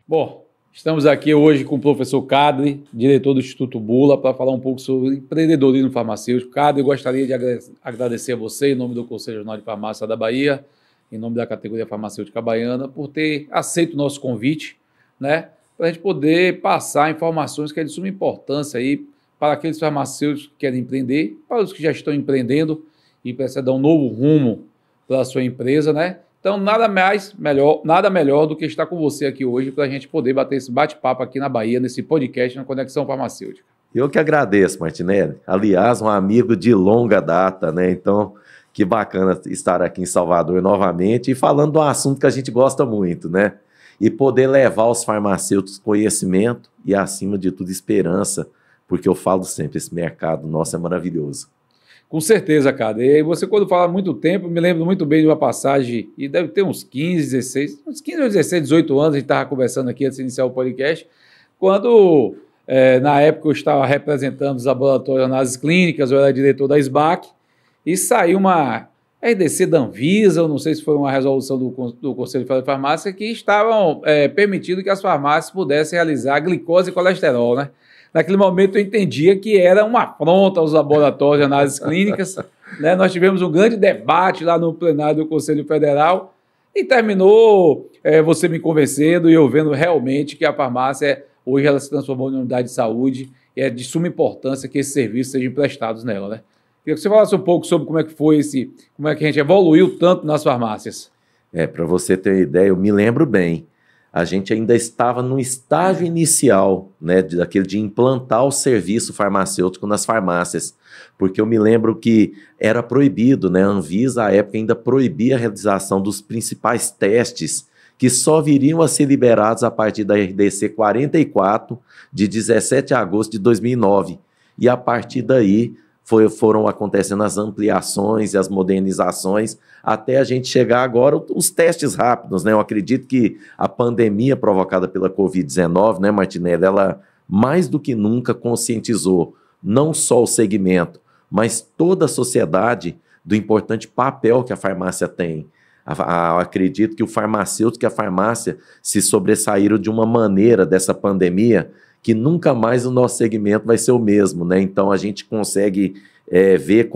Bom, estamos aqui hoje com o professor Cadre, diretor do Instituto Bula, para falar um pouco sobre empreendedorismo farmacêutico. Cadre, eu gostaria de agradecer a você, em nome do Conselho Regional de Farmácia da Bahia, em nome da categoria farmacêutica baiana, por ter aceito o nosso convite, né, para a gente poder passar informações que é de suma importância aí para aqueles farmacêuticos que querem empreender, para os que já estão empreendendo e precisam dar um novo rumo para a sua empresa, né? Então, nada melhor do que estar com você aqui hoje para a gente poder bater esse bate-papo aqui na Bahia, nesse podcast na Conexão Farmacêutica. Eu que agradeço, Martinelli. Aliás, um amigo de longa data, né? Então, que bacana estar aqui em Salvador novamente e falando de um assunto que a gente gosta muito, né? E poder levar aos farmacêuticos conhecimento e, acima de tudo, esperança, porque eu falo sempre, esse mercado nosso é maravilhoso. Com certeza, cara. E você, quando fala muito tempo, me lembro muito bem de uma passagem, e deve ter uns 15 ou 16, 18 anos, a gente estava conversando aqui antes de iniciar o podcast, quando, na época, eu estava representando os laboratórios de análises clínicas, eu era diretor da SBAC, e saiu uma RDC da Anvisa, eu não sei se foi uma resolução do Conselho Federal de Farmácia, que estavam permitindo que as farmácias pudessem realizar glicose e colesterol, né? Naquele momento eu entendia que era uma afronta aos laboratórios de análises clínicas, né? Nós tivemos um grande debate lá no plenário do Conselho Federal e terminou você me convencendo e eu vendo realmente que a farmácia hoje ela se transformou em unidade de saúde e é de suma importância que esses serviços sejam prestados nela, né? Queria que você falasse um pouco sobre como é que foi como é que a gente evoluiu tanto nas farmácias. Para você ter uma ideia, eu me lembro bem. A gente ainda estava no estágio inicial, né, daquele de implantar o serviço farmacêutico nas farmácias, porque eu me lembro que era proibido, né, a Anvisa, à época, ainda proibia a realização dos principais testes, que só viriam a ser liberados a partir da RDC 44, de 17 de agosto de 2009, e a partir daí foram acontecendo as ampliações e as modernizações até a gente chegar agora os testes rápidos, né? Eu acredito que a pandemia provocada pela Covid-19, né, Martinelli, ela mais do que nunca conscientizou não só o segmento, mas toda a sociedade do importante papel que a farmácia tem. Eu acredito que o farmacêutico e a farmácia se sobressaíram de uma maneira dessa pandemia que nunca mais o nosso segmento vai ser o mesmo, né? Então a gente consegue ver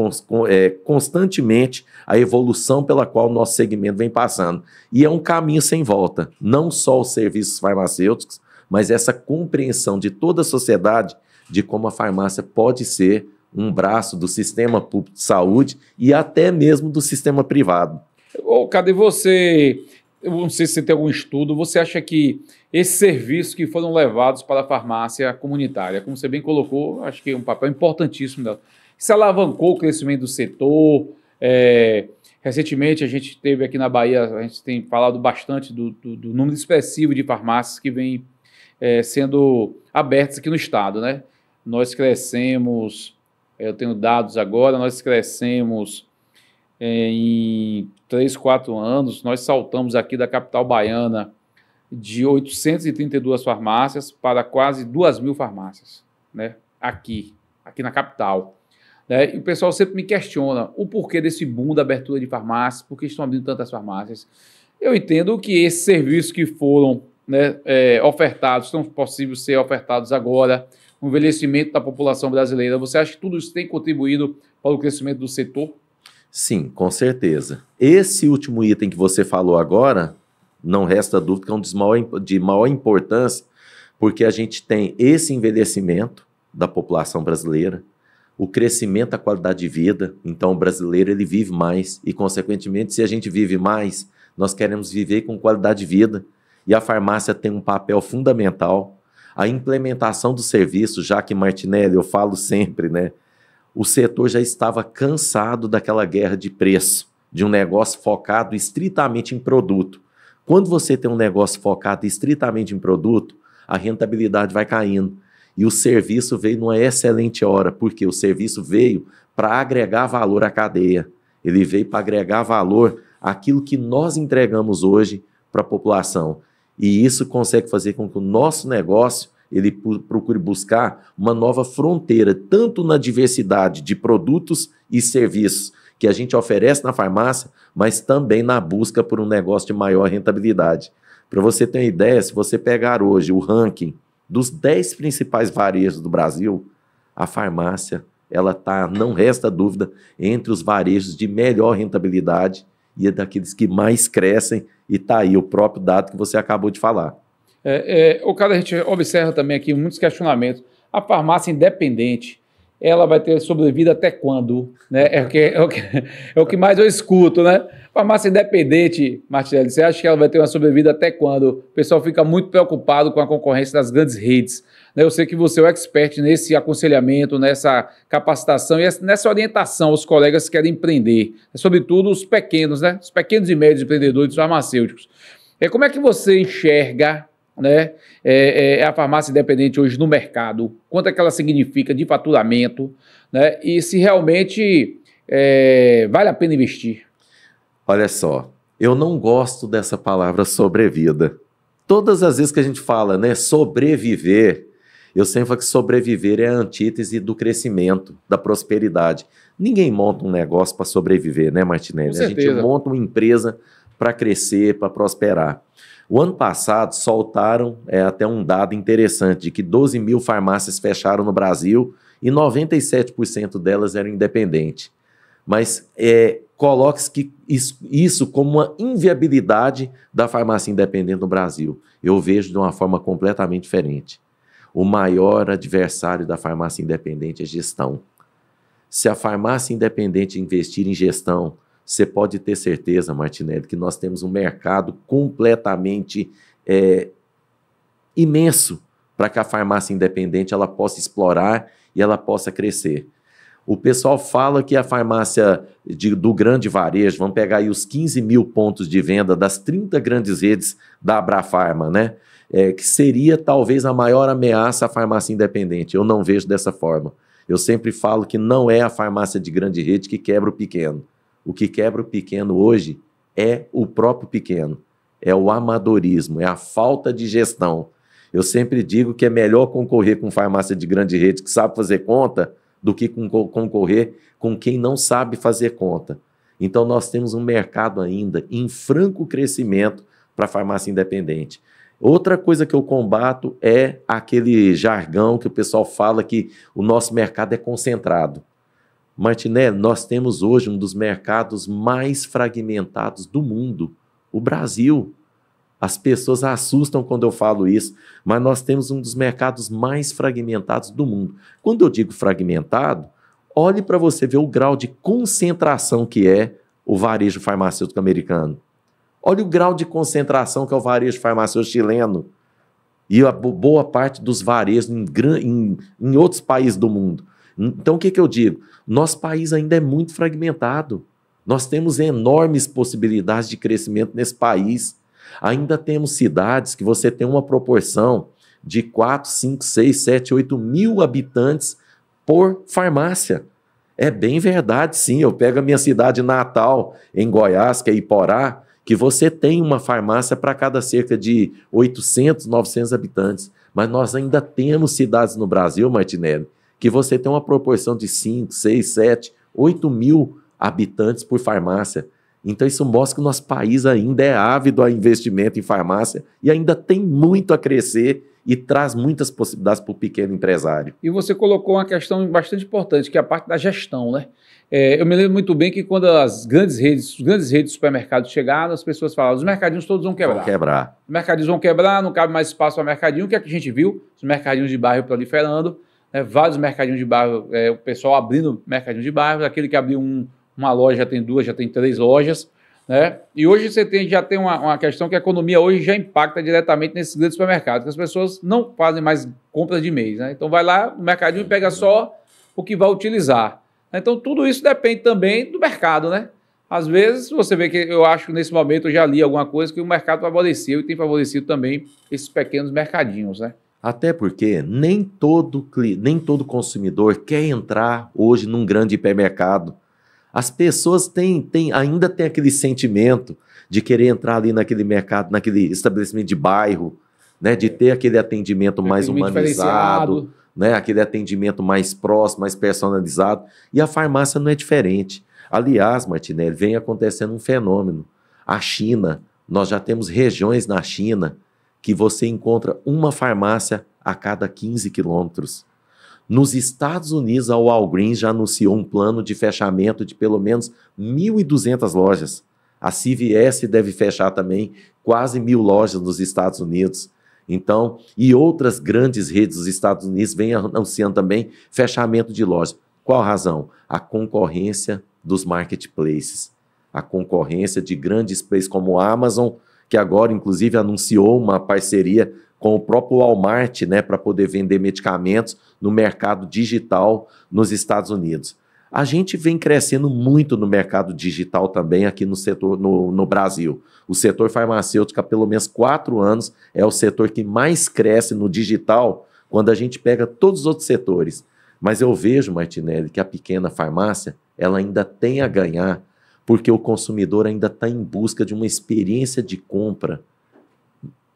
constantemente a evolução pela qual o nosso segmento vem passando. E é um caminho sem volta, não só os serviços farmacêuticos, mas essa compreensão de toda a sociedade de como a farmácia pode ser um braço do sistema público de saúde e até mesmo do sistema privado. Cadê você? Eu não sei se você tem algum estudo, você acha que esses serviços que foram levados para a farmácia comunitária, como você bem colocou, acho que é um papel importantíssimo dela, isso alavancou o crescimento do setor. Recentemente a gente teve aqui na Bahia, a gente tem falado bastante do número expressivo de farmácias que vem sendo abertas aqui no estado, né? Nós crescemos, eu tenho dados agora, nós crescemos em 3, 4 anos, nós saltamos aqui da capital baiana de 832 farmácias para quase 2.000 farmácias, né? Aqui na capital. Né? E o pessoal sempre me questiona o porquê desse boom da abertura de farmácias, por que estão abrindo tantas farmácias. Eu entendo que esses serviços que foram, né, ofertados, estão possíveis ser ofertados agora, o envelhecimento da população brasileira. Você acha que tudo isso tem contribuído para o crescimento do setor? Sim, com certeza. Esse último item que você falou agora, não resta dúvida que é um de maior importância, porque a gente tem esse envelhecimento da população brasileira, o crescimento da qualidade de vida, então o brasileiro ele vive mais e, consequentemente, se a gente vive mais, nós queremos viver com qualidade de vida e a farmácia tem um papel fundamental. A implementação do serviço, já que, Martinelli, eu falo sempre, né? O setor já estava cansado daquela guerra de preço, de um negócio focado estritamente em produto. Quando você tem um negócio focado estritamente em produto, a rentabilidade vai caindo. E o serviço veio numa excelente hora, porque o serviço veio para agregar valor à cadeia. Ele veio para agregar valor àquilo que nós entregamos hoje para a população. E isso consegue fazer com que o nosso negócio ele procure buscar uma nova fronteira, tanto na diversidade de produtos e serviços que a gente oferece na farmácia, mas também na busca por um negócio de maior rentabilidade. Para você ter uma ideia, se você pegar hoje o ranking dos 10 principais varejos do Brasil, a farmácia, ela está, não resta dúvida, entre os varejos de melhor rentabilidade e é daqueles que mais crescem, e está aí o próprio dado que você acabou de falar. O cara, a gente observa também aqui muitos questionamentos. A farmácia independente, ela vai ter sobrevida até quando? Né? É o que mais eu escuto, né? Farmácia independente, Martinelli, você acha que ela vai ter uma sobrevida até quando? O pessoal fica muito preocupado com a concorrência das grandes redes. Né? Eu sei que você é o expert nesse aconselhamento, nessa capacitação e nessa orientação aos colegas que querem empreender, sobretudo os pequenos, né? Os pequenos e médios empreendedores farmacêuticos. Como é que você enxerga, né, a farmácia independente hoje no mercado? Quanto é que ela significa de faturamento, né? E se realmente vale a pena investir? Olha só, eu não gosto dessa palavra sobrevida. Todas as vezes que a gente fala, né, sobreviver, eu sempre falo que sobreviver é a antítese do crescimento, da prosperidade. Ninguém monta um negócio para sobreviver, né, Martinelli? Com A gente certeza. monta uma empresa para crescer, para prosperar. O ano passado soltaram até um dado interessante de que 12 mil farmácias fecharam no Brasil e 97% delas eram independentes. Mas coloque-se que isso como uma inviabilidade da farmácia independente no Brasil. Eu vejo de uma forma completamente diferente. O maior adversário da farmácia independente é gestão. Se a farmácia independente investir em gestão, você pode ter certeza, Martinelli, que nós temos um mercado completamente imenso para que a farmácia independente ela possa explorar e ela possa crescer. O pessoal fala que a farmácia do grande varejo, vamos pegar aí os 15 mil pontos de venda das 30 grandes redes da Abrafarma, né? Que seria talvez a maior ameaça à farmácia independente. Eu não vejo dessa forma. Eu sempre falo que não é a farmácia de grande rede que quebra o pequeno. O que quebra o pequeno hoje é o próprio pequeno. É o amadorismo, é a falta de gestão. Eu sempre digo que é melhor concorrer com farmácia de grande rede que sabe fazer conta do que concorrer com quem não sabe fazer conta. Então nós temos um mercado ainda em franco crescimento para a farmácia independente. Outra coisa que eu combato é aquele jargão que o pessoal fala que o nosso mercado é concentrado. Martinelli, nós temos hoje um dos mercados mais fragmentados do mundo, o Brasil. As pessoas assustam quando eu falo isso, mas nós temos um dos mercados mais fragmentados do mundo. Quando eu digo fragmentado, olhe para você ver o grau de concentração que é o varejo farmacêutico americano. Olha o grau de concentração que é o varejo farmacêutico chileno e a boa parte dos varejos em outros países do mundo. Então, o que eu digo? Nosso país ainda é muito fragmentado. Nós temos enormes possibilidades de crescimento nesse país. Ainda temos cidades que você tem uma proporção de 4, 5, 6, 7, 8 mil habitantes por farmácia. É bem verdade, sim. Eu pego a minha cidade natal, em Goiás, que é Iporá, que você tem uma farmácia para cada cerca de 800, 900 habitantes. Mas nós ainda temos cidades no Brasil, Martinelli, que você tem uma proporção de 5, 6, 7, 8 mil habitantes por farmácia. Então isso mostra que o nosso país ainda é ávido a investimento em farmácia e ainda tem muito a crescer e traz muitas possibilidades para o pequeno empresário. E você colocou uma questão bastante importante, que é a parte da gestão, né? Eu me lembro muito bem que quando as grandes redes de supermercados chegaram, as pessoas falavam, os mercadinhos todos vão quebrar. Vão quebrar. Os mercadinhos vão quebrar, não cabe mais espaço para mercadinho. O que é que a gente viu? Os mercadinhos de bairro proliferando, né? Vários mercadinhos de bairro, o pessoal abrindo mercadinho de bairro, aquele que abriu uma loja já tem 2, já tem 3 lojas, né? E hoje você já tem uma questão que a economia hoje já impacta diretamente nesses grandes supermercados, que as pessoas não fazem mais compras de mês, né? Então vai lá no mercadinho e pega só o que vai utilizar. Então tudo isso depende também do mercado, né? Às vezes você vê que eu acho que nesse momento eu já li alguma coisa que o mercado favoreceu e tem favorecido também esses pequenos mercadinhos, né? Até porque nem todo consumidor quer entrar hoje num grande hipermercado. As pessoas ainda têm aquele sentimento de querer entrar ali naquele mercado, naquele estabelecimento de bairro, né, de ter aquele atendimento mais humanizado, né, aquele atendimento mais próximo, mais personalizado. E a farmácia não é diferente. Aliás, Martinelli, vem acontecendo um fenômeno. A China, Nós já temos regiões na China que você encontra uma farmácia a cada 15 quilômetros. Nos Estados Unidos, a Walgreens já anunciou um plano de fechamento de pelo menos 1.200 lojas. A CVS deve fechar também quase 1.000 lojas nos Estados Unidos. Então, e outras grandes redes dos Estados Unidos vêm anunciando também fechamento de lojas. Qual a razão? A concorrência dos marketplaces. A concorrência de grandes players como a Amazon, que agora, inclusive, anunciou uma parceria com o próprio Walmart, né, para poder vender medicamentos no mercado digital nos Estados Unidos. A gente vem crescendo muito no mercado digital também aqui no setor, no Brasil. O setor farmacêutico, há pelo menos 4 anos, é o setor que mais cresce no digital quando a gente pega todos os outros setores. Mas eu vejo, Martinelli, que a pequena farmácia, ela ainda tem a ganhar, porque o consumidor ainda está em busca de uma experiência de compra,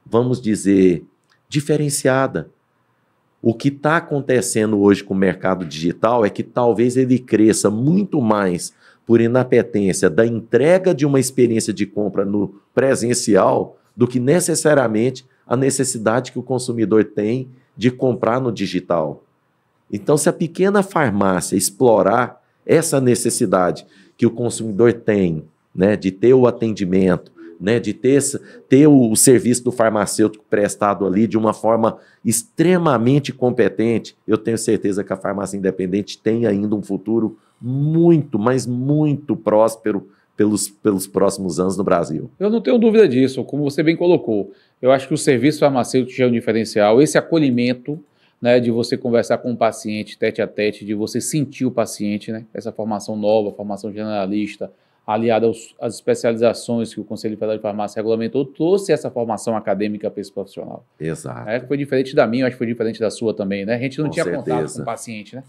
vamos dizer, diferenciada. O que está acontecendo hoje com o mercado digital é que talvez ele cresça muito mais por inapetência da entrega de uma experiência de compra no presencial do que necessariamente a necessidade que o consumidor tem de comprar no digital. Então, se a pequena farmácia explorar essa necessidade que o consumidor tem, né, de ter o atendimento, né, de ter o serviço do farmacêutico prestado ali de uma forma extremamente competente, eu tenho certeza que a farmácia independente tem ainda um futuro muito, mas muito próspero pelos próximos anos no Brasil. Eu não tenho dúvida disso, como você bem colocou. Eu acho que o serviço farmacêutico já é um diferencial, esse acolhimento, né, de você conversar com o paciente tete a tete, de você sentir o paciente, né, essa formação nova, formação generalista, aliada às especializações que o Conselho Federal de Farmácia regulamentou, trouxe essa formação acadêmica para esse profissional. Exato. Foi diferente da minha, acho que foi diferente da sua também, né? A gente não tinha contato com o paciente, né?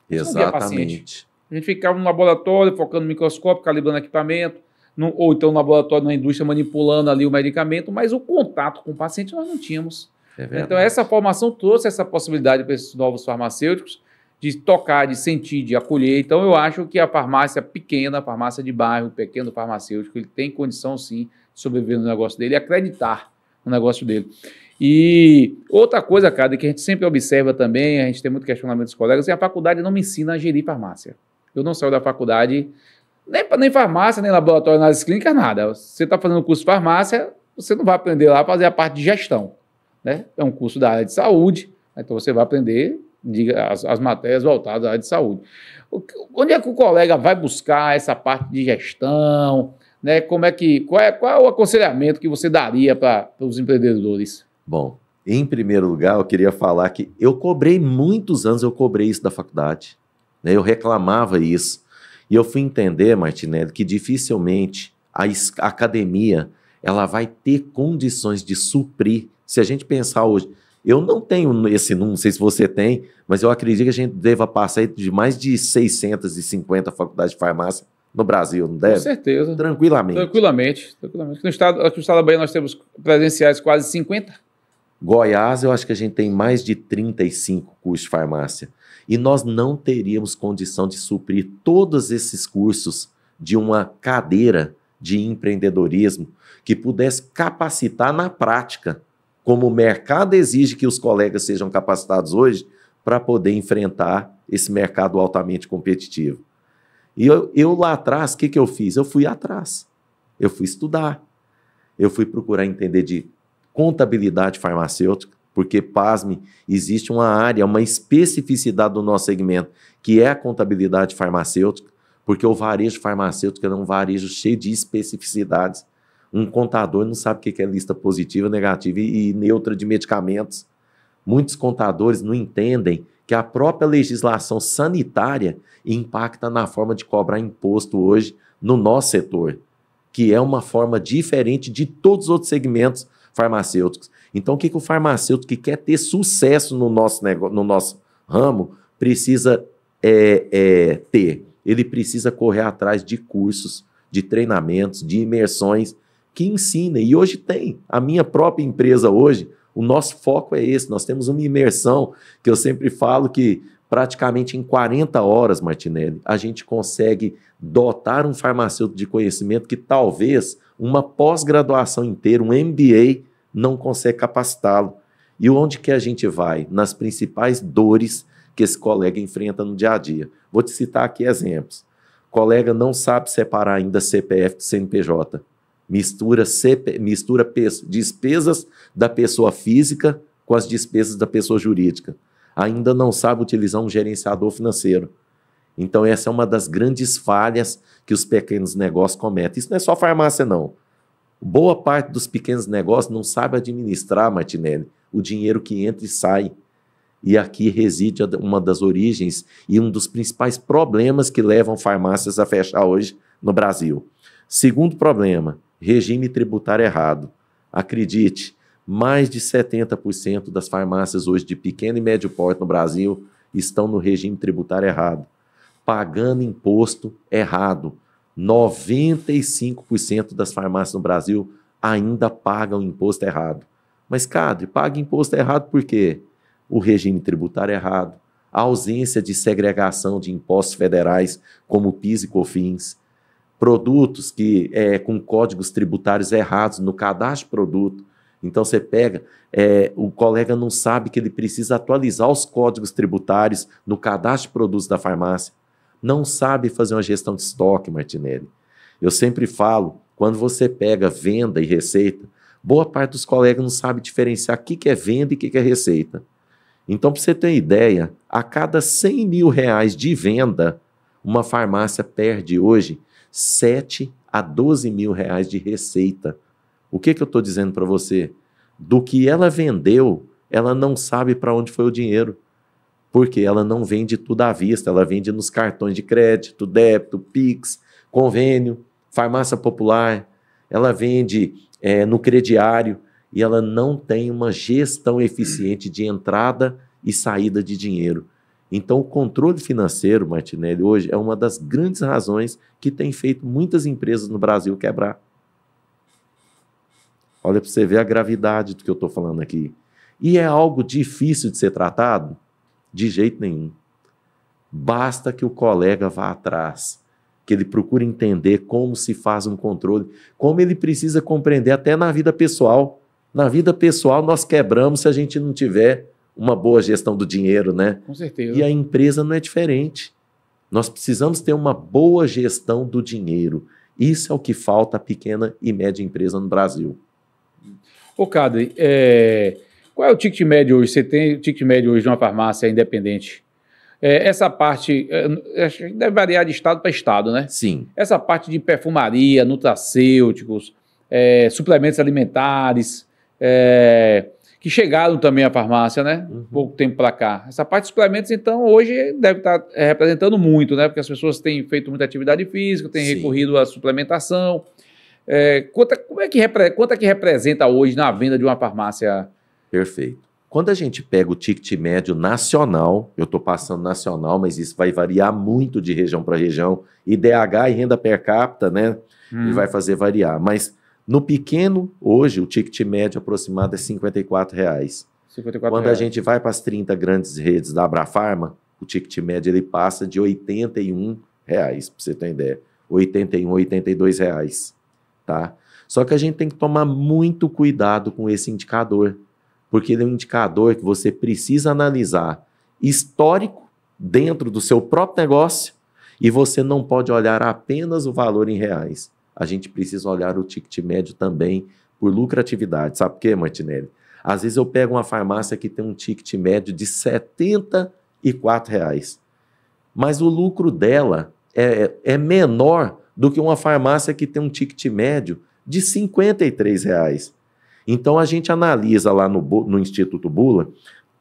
Exatamente. A gente ficava no laboratório, focando no microscópio, calibrando equipamento, ou então no laboratório, na indústria, manipulando ali o medicamento, mas o contato com o paciente nós não tínhamos. Então, essa formação trouxe essa possibilidade para esses novos farmacêuticos de tocar, de sentir, de acolher. Então, eu acho que a farmácia pequena, a farmácia de bairro, o pequeno farmacêutico, ele tem condição, sim, de sobreviver no negócio dele e acreditar no negócio dele. E outra coisa, cara, que a gente sempre observa também, a gente tem muito questionamento dos colegas, é a faculdade não me ensina a gerir farmácia. Eu não saio da faculdade, nem farmácia, nem laboratório de análise clínica, nada. Você está fazendo curso de farmácia, você não vai aprender lá a fazer a parte de gestão, né? É um curso da área de saúde, então você vai aprender as matérias voltadas à área de saúde. Onde é que o colega vai buscar essa parte de gestão, né? Qual é o aconselhamento que você daria para os empreendedores? Bom, em primeiro lugar, eu queria falar que eu cobrei muitos anos, eu cobrei isso da faculdade, né? Eu reclamava isso. E eu fui entender, Martinelli, que dificilmente a academia ela vai ter condições de suprir. Se a gente pensar hoje, eu não tenho esse número, não sei se você tem, mas eu acredito que a gente deva passar de mais de 650 faculdades de farmácia no Brasil, não deve? Com certeza. Tranquilamente. Aqui no estado da Bahia nós temos presenciais quase 50. Goiás, eu acho que a gente tem mais de 35 cursos de farmácia. E nós não teríamos condição de suprir todos esses cursos de uma cadeira de empreendedorismo que pudesse capacitar na prática, como o mercado exige que os colegas sejam capacitados hoje para poder enfrentar esse mercado altamente competitivo. E eu lá atrás, o que eu fiz? Eu fui atrás, eu fui estudar, eu fui procurar entender de contabilidade farmacêutica, porque, pasme, existe uma área, uma especificidade do nosso segmento, que é a contabilidade farmacêutica, porque o varejo farmacêutico é um varejo cheio de especificidades. Um contador não sabe o que é lista positiva, negativa e neutra de medicamentos. Muitos contadores não entendem que a própria legislação sanitária impacta na forma de cobrar imposto hoje no nosso setor, que é uma forma diferente de todos os outros segmentos farmacêuticos. Então, o que o farmacêutico que quer ter sucesso no nosso ramo precisa ter? Ele precisa correr atrás de cursos, de treinamentos, de imersões que ensinem. E hoje tem. A minha própria empresa hoje, o nosso foco é esse. Nós temos uma imersão que eu sempre falo que praticamente em 40 horas, Martinelli, a gente consegue dotar um farmacêutico de conhecimento que talvez uma pós-graduação inteira, um MBA, não consegue capacitá-lo. E onde que a gente vai? Nas principais dores que esse colega enfrenta no dia a dia. Vou te citar aqui exemplos. O colega não sabe separar ainda CPF do CNPJ. Mistura despesas da pessoa física com as despesas da pessoa jurídica. Ainda não sabe utilizar um gerenciador financeiro. Então essa é uma das grandes falhas que os pequenos negócios cometem. Isso não é só farmácia, não. Boa parte dos pequenos negócios não sabe administrar, Martinelli, o dinheiro que entra e sai. E aqui reside uma das origens e um dos principais problemas que levam farmácias a fechar hoje no Brasil. Segundo problema, regime tributário errado. Acredite, mais de 70% das farmácias hoje de pequeno e médio porte no Brasil estão no regime tributário errado, pagando imposto errado. 95% das farmácias no Brasil ainda pagam imposto errado. Mas, Cadre, paga imposto errado por quê? O regime tributário errado, a ausência de segregação de impostos federais, como PIS e COFINS, produtos com códigos tributários errados no cadastro de produto. Então, você pega, o colega não sabe que ele precisa atualizar os códigos tributários no cadastro de produtos da farmácia. Não sabe fazer uma gestão de estoque, Martinelli. Eu sempre falo, quando você pega venda e receita, boa parte dos colegas não sabe diferenciar o que é venda e o que é receita. Então, para você ter uma ideia, a cada 100 mil reais de venda, uma farmácia perde hoje 7 a 12 mil reais de receita. O que eu estou dizendo para você? Do que ela vendeu, ela não sabe para onde foi o dinheiro. Porque ela não vende tudo à vista, ela vende nos cartões de crédito, débito, Pix, convênio, farmácia popular, ela vende no crediário e ela não tem uma gestão eficiente de entrada e saída de dinheiro. Então, o controle financeiro, Martinelli, hoje é uma das grandes razões que tem feito muitas empresas no Brasil quebrar. Olha para você ver a gravidade do que eu estou falando aqui. E é algo difícil de ser tratado? De jeito nenhum. Basta que o colega vá atrás, que ele procure entender como se faz um controle, como ele precisa compreender até na vida pessoal. Na vida pessoal nós quebramos se a gente não tiver uma boa gestão do dinheiro, né? Com certeza. E a empresa não é diferente. Nós precisamos ter uma boa gestão do dinheiro. Isso é o que falta à pequena e média empresa no Brasil. Ô, Cadre, qual é o ticket médio hoje? Você tem o ticket médio hoje de uma farmácia independente? Essa parte, acho que deve variar de estado para estado, né? Sim. Essa parte de perfumaria, nutracêuticos, suplementos alimentares, que chegaram também à farmácia, né? Pouco tempo para cá. Essa parte de suplementos, então, hoje deve estar representando muito, né? Porque as pessoas têm feito muita atividade física, têm recorrido à suplementação. Quanto é que representa hoje na venda de uma farmácia? Perfeito. Quando a gente pega o ticket médio nacional, eu estou passando nacional, mas isso vai variar muito de região para região, IDH e renda per capita, né? E vai fazer variar. Mas no pequeno, hoje, o ticket médio aproximado é R$ 54,00. Quando a gente vai para as 30 grandes redes da Abrafarma, o ticket médio ele passa de R$ 81,00, para você ter ideia. R$ 81, R$ 82,00, tá? Só que a gente tem que tomar muito cuidado com esse indicador, porque ele é um indicador que você precisa analisar histórico dentro do seu próprio negócio e você não pode olhar apenas o valor em reais. A gente precisa olhar o ticket médio também por lucratividade. Sabe por quê, Martinelli? Às vezes eu pego uma farmácia que tem um ticket médio de R$ 74,00, mas o lucro dela é menor do que uma farmácia que tem um ticket médio de R$ 53,00. Então, a gente analisa lá no Instituto Bula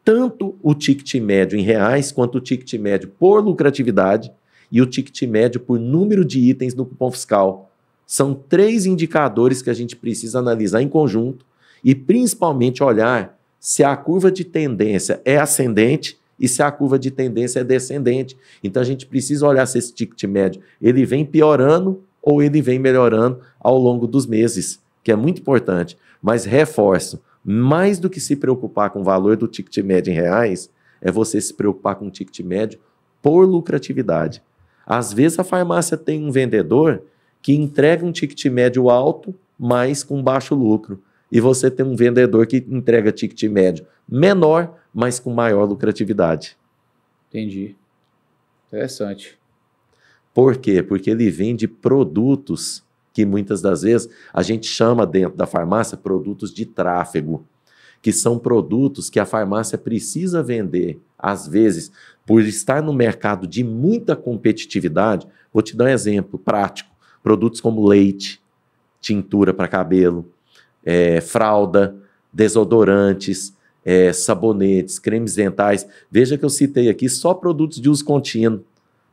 tanto o ticket médio em reais quanto o ticket médio por lucratividade e o ticket médio por número de itens no cupom fiscal. São 3 indicadores que a gente precisa analisar em conjunto e principalmente olhar se a curva de tendência é ascendente e se a curva de tendência é descendente. Então, a gente precisa olhar se esse ticket médio ele vem piorando ou ele vem melhorando ao longo dos meses, que é muito importante. Mas reforço, mais do que se preocupar com o valor do ticket médio em reais, é você se preocupar com o ticket médio por lucratividade. Às vezes a farmácia tem um vendedor que entrega um ticket médio alto, mas com baixo lucro. E você tem um vendedor que entrega ticket médio menor, mas com maior lucratividade. Entendi. Interessante. Por quê? Porque ele vende produtos que muitas das vezes a gente chama dentro da farmácia produtos de tráfego, que são produtos que a farmácia precisa vender, às vezes, por estar no mercado de muita competitividade. Vou te dar um exemplo prático. Produtos como leite, tintura para cabelo, fralda, desodorantes, sabonetes, cremes dentais. Veja que eu citei aqui só produtos de uso contínuo,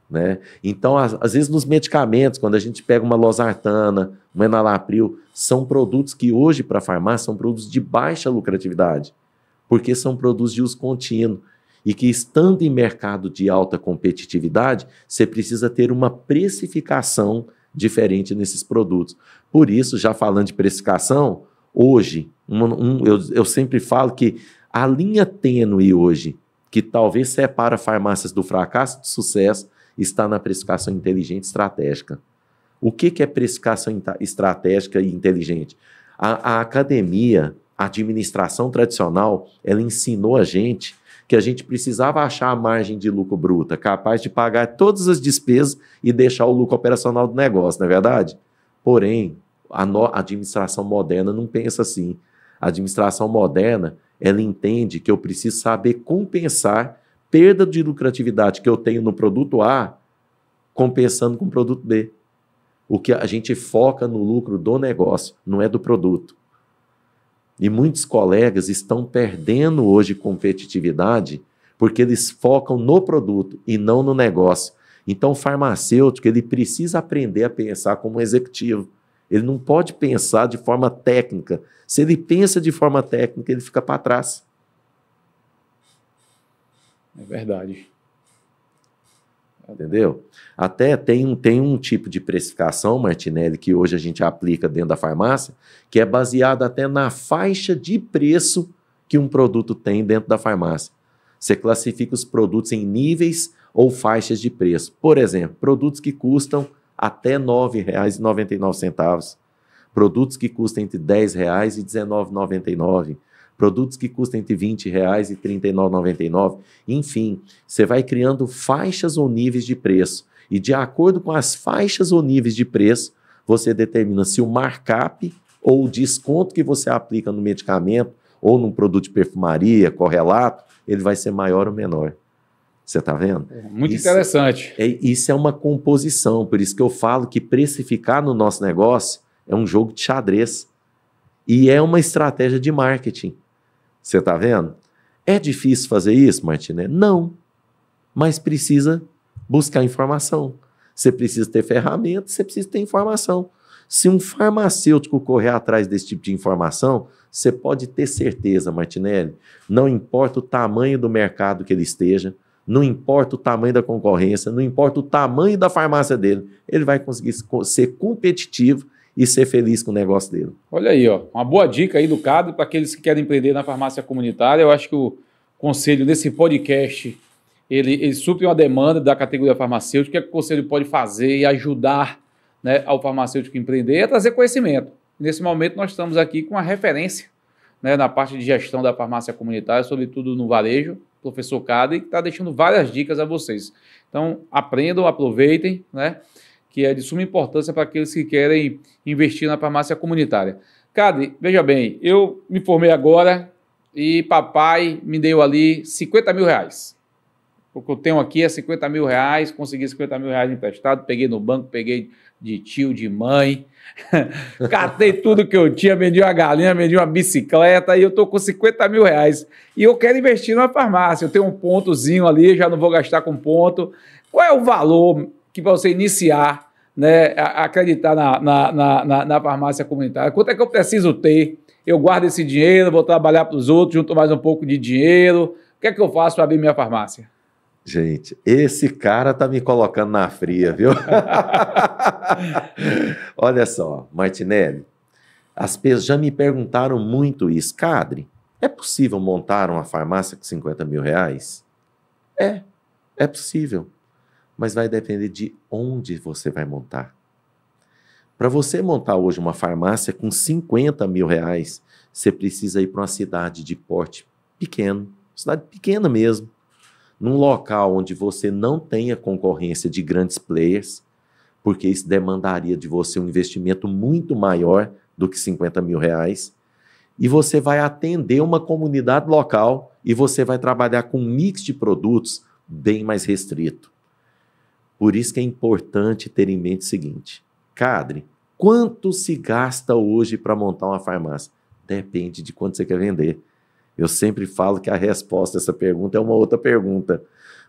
né? Então, às vezes nos medicamentos, quando a gente pega uma losartana, um enalapril, são produtos que hoje para a farmácia são produtos de baixa lucratividade, porque são produtos de uso contínuo e que, estando em mercado de alta competitividade, você precisa ter uma precificação diferente nesses produtos. Por isso, já falando de precificação, hoje, eu sempre falo que a linha tênue hoje, que talvez separa farmácias do fracasso e do sucesso, está na precificação inteligente e estratégica. O que é precificação estratégica e inteligente? A academia, a administração tradicional, ela ensinou a gente que a gente precisava achar a margem de lucro bruta, capaz de pagar todas as despesas e deixar o lucro operacional do negócio, não é verdade? Porém, a administração moderna não pensa assim. A administração moderna, ela entende que eu preciso saber compensar perda de lucratividade que eu tenho no produto A, compensando com o produto B. O que a gente foca no lucro do negócio, não é do produto. E muitos colegas estão perdendo hoje competitividade porque eles focam no produto e não no negócio. Então, o farmacêutico, ele precisa aprender a pensar como um executivo. Ele não pode pensar de forma técnica. Se ele pensa de forma técnica, ele fica para trás. É verdade. Entendeu? Até tem um tipo de precificação, Martinelli, que hoje a gente aplica dentro da farmácia, que é baseada até na faixa de preço que um produto tem dentro da farmácia. Você classifica os produtos em níveis ou faixas de preço. Por exemplo, produtos que custam até R$ 9,99. Produtos que custam entre R$ 10,00 e R$ 19,99. Produtos que custam entre R$ 20,00 e R$ 39,99. Enfim, você vai criando faixas ou níveis de preço. E de acordo com as faixas ou níveis de preço, você determina se o markup ou o desconto que você aplica no medicamento ou num produto de perfumaria, correlato, ele vai ser maior ou menor. Você está vendo? Muito interessante. Isso é uma composição, por isso que eu falo que precificar no nosso negócio é um jogo de xadrez. E é uma estratégia de marketing. Você está vendo? É difícil fazer isso, Martinelli? Não. Mas precisa buscar informação. Você precisa ter ferramentas, você precisa ter informação. Se um farmacêutico correr atrás desse tipo de informação, você pode ter certeza, Martinelli, não importa o tamanho do mercado que ele esteja, não importa o tamanho da concorrência, não importa o tamanho da farmácia dele, ele vai conseguir ser competitivo e ser feliz com o negócio dele. Olha aí, ó, uma boa dica aí do Cadre para aqueles que querem empreender na farmácia comunitária. Eu acho que o conselho desse podcast, ele supre uma demanda da categoria farmacêutica. O que o conselho pode fazer e ajudar, né, ao farmacêutico empreender é trazer conhecimento. Nesse momento nós estamos aqui com a referência, né, na parte de gestão da farmácia comunitária, sobretudo no varejo, professor Cadre, que está deixando várias dicas a vocês. Então aprendam, aproveitem, né, que é de suma importância para aqueles que querem investir na farmácia comunitária. Cadre, veja bem, eu me formei agora e papai me deu ali R$50 mil. O que eu tenho aqui é R$50 mil, consegui R$50 mil emprestado, peguei no banco, peguei de tio, de mãe, catei tudo que eu tinha, vendi uma galinha, vendi uma bicicleta e eu estou com R$50 mil. E eu quero investir numa farmácia, eu tenho um pontozinho ali, já não vou gastar com ponto. Qual é o valor que para você iniciar, né, a acreditar na farmácia comunitária? Quanto é que eu preciso ter? Eu guardo esse dinheiro, vou trabalhar para os outros, junto mais um pouco de dinheiro. O que é que eu faço para abrir minha farmácia? Gente, esse cara tá me colocando na fria, viu? Olha só, Martinelli, as pessoas já me perguntaram muito isso. Cadre, é possível montar uma farmácia com R$50 mil? É possível, mas vai depender de onde você vai montar. Para você montar hoje uma farmácia com 50 mil reais, você precisa ir para uma cidade de porte pequeno, cidade pequena mesmo, num local onde você não tenha concorrência de grandes players, porque isso demandaria de você um investimento muito maior do que 50 mil reais, e você vai atender uma comunidade local e você vai trabalhar com um mix de produtos bem mais restrito. Por isso que é importante ter em mente o seguinte: Cadre, quanto se gasta hoje para montar uma farmácia? Depende de quanto você quer vender. Eu sempre falo que a resposta a essa pergunta é uma outra pergunta.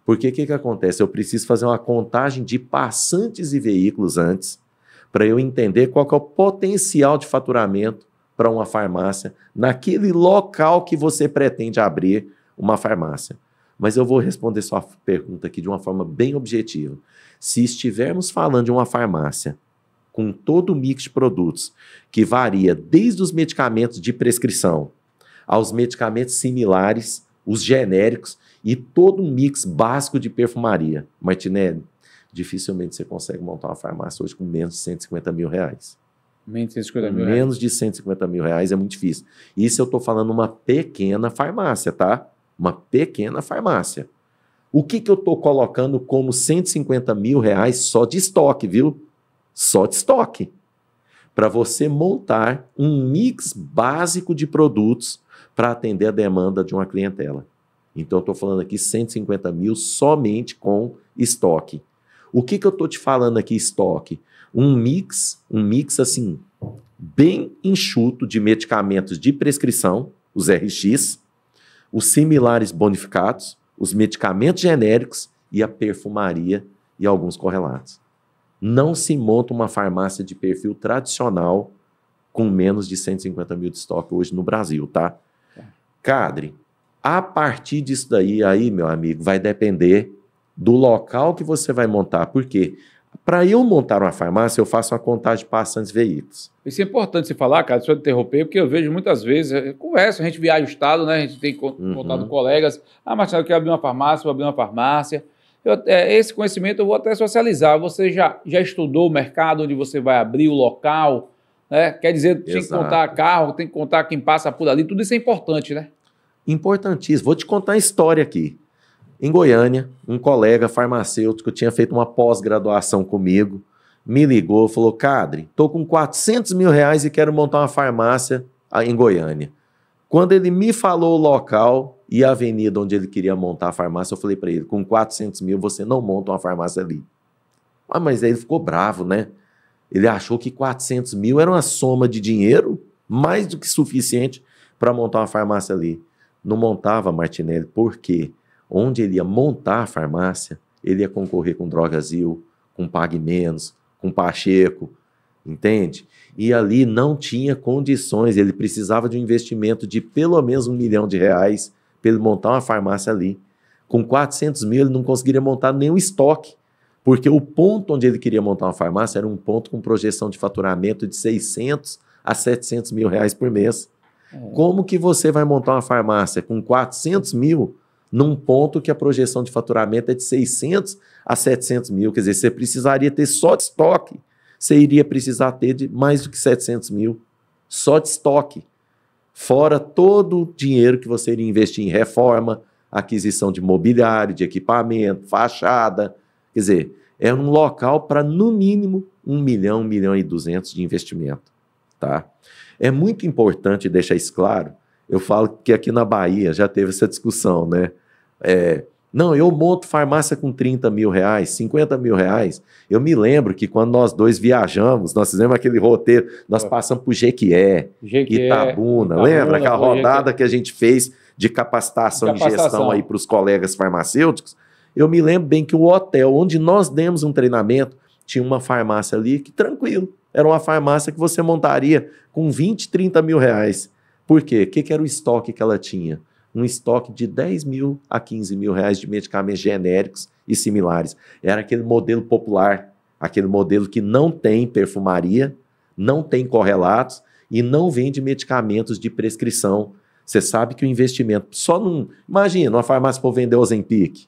Porque o que acontece? Eu preciso fazer uma contagem de passantes e veículos antes, para eu entender qual que é o potencial de faturamento para uma farmácia naquele local que você pretende abrir uma farmácia. Mas eu vou responder sua pergunta aqui de uma forma bem objetiva. Se estivermos falando de uma farmácia com todo o mix de produtos, que varia desde os medicamentos de prescrição aos medicamentos similares, os genéricos e todo um mix básico de perfumaria, Martinelli, dificilmente você consegue montar uma farmácia hoje com menos de 150 mil reais. Menos de 150 mil reais. Menos de 150 mil reais é muito difícil. Isso eu estou falando uma pequena farmácia, tá? Uma pequena farmácia. O que eu estou colocando como 150 mil reais só de estoque, viu? Só de estoque. Para você montar um mix básico de produtos para atender a demanda de uma clientela. Então, eu estou falando aqui 150 mil somente com estoque. O que eu estou te falando aqui, estoque? Um mix assim, bem enxuto de medicamentos de prescrição, os RX, os similares bonificados, os medicamentos genéricos e a perfumaria e alguns correlatos. Não se monta uma farmácia de perfil tradicional com menos de 150 mil de estoque hoje no Brasil, tá? Cadre, a partir disso daí, aí, meu amigo, vai depender do local que você vai montar. Por quê? Para eu montar uma farmácia, eu faço uma contagem de passantes veículos. Isso é importante você falar, cara, deixa eu interromper, porque eu vejo muitas vezes, conversa, a gente viaja o estado, né? A gente tem contato com colegas. Ah, Marcelo, eu quero abrir uma farmácia, vou abrir uma farmácia. Esse conhecimento eu vou até socializar. Você já estudou o mercado onde você vai abrir, o local, né? Quer dizer, tem que contar carro, tem que contar quem passa por ali, tudo isso é importante, né? Importantíssimo. Vou te contar a história aqui. Em Goiânia, um colega farmacêutico tinha feito uma pós-graduação comigo, me ligou, falou: Cadre, estou com 400 mil reais e quero montar uma farmácia em Goiânia. Quando ele me falou o local e a avenida onde ele queria montar a farmácia, eu falei para ele: com 400 mil você não monta uma farmácia ali. Ah, mas aí ele ficou bravo, né? Ele achou que 400 mil era uma soma de dinheiro mais do que suficiente para montar uma farmácia ali. Não montava, Martinelli, por quê? Onde ele ia montar a farmácia, ele ia concorrer com Drogasil, com Pague Menos, com Pacheco, entende? E ali não tinha condições, ele precisava de um investimento de pelo menos R$1 milhão para ele montar uma farmácia ali. Com 400 mil ele não conseguiria montar nenhum estoque, porque o ponto onde ele queria montar uma farmácia era um ponto com projeção de faturamento de 600 a 700 mil reais por mês. Como que você vai montar uma farmácia com 400 mil num ponto que a projeção de faturamento é de 600 a 700 mil? Quer dizer, você precisaria ter só de estoque, você iria precisar ter de mais do que 700 mil só de estoque, fora todo o dinheiro que você iria investir em reforma, aquisição de mobiliário, de equipamento, fachada. Quer dizer, é um local para, no mínimo, 1 milhão, 1 milhão e 200 de investimento, tá? É muito importante deixar isso claro. Eu falo que aqui na Bahia já teve essa discussão, né? Não, eu monto farmácia com 30 mil reais, 50 mil reais. Eu me lembro que quando nós dois viajamos, nós fizemos aquele roteiro, nós passamos por Jequié, Itabuna, lembra aquela rodada que a gente fez de capacitação e gestão aí para os colegas farmacêuticos? Eu me lembro bem que o hotel onde nós demos um treinamento tinha uma farmácia ali que, tranquilo, era uma farmácia que você montaria com 20, 30 mil reais. Por quê? O que era o estoque que ela tinha? Um estoque de 10 mil a 15 mil reais de medicamentos genéricos e similares. Era aquele modelo popular, aquele modelo que não tem perfumaria, não tem correlatos e não vende medicamentos de prescrição. Você sabe que o investimento só num... Imagina, uma farmácia for vender Ozempic.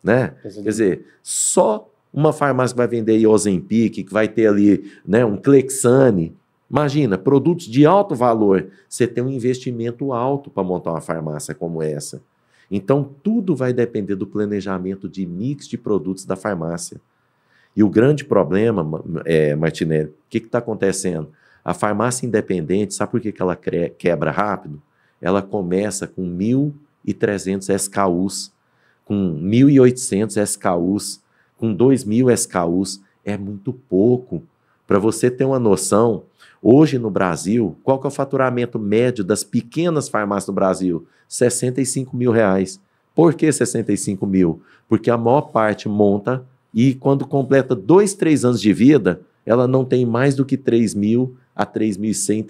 né? Quer dizer, só uma farmácia que vai vender Ozempic, que vai ter ali, né, um Clexane. Imagina, produtos de alto valor. Você tem um investimento alto para montar uma farmácia como essa. Então, tudo vai depender do planejamento de mix de produtos da farmácia. E o grande problema, Martinelli, o que está acontecendo? A farmácia independente, sabe por que ela quebra rápido? Ela começa com 1.300 SKUs, com 1.800 SKUs, com 2.000 SKUs. É muito pouco. Para você ter uma noção, hoje no Brasil, qual que é o faturamento médio das pequenas farmácias no Brasil? R$65.000. Por que 65 mil? Porque a maior parte monta e quando completa 2, 3 anos de vida, ela não tem mais do que 3.000 a 3.100,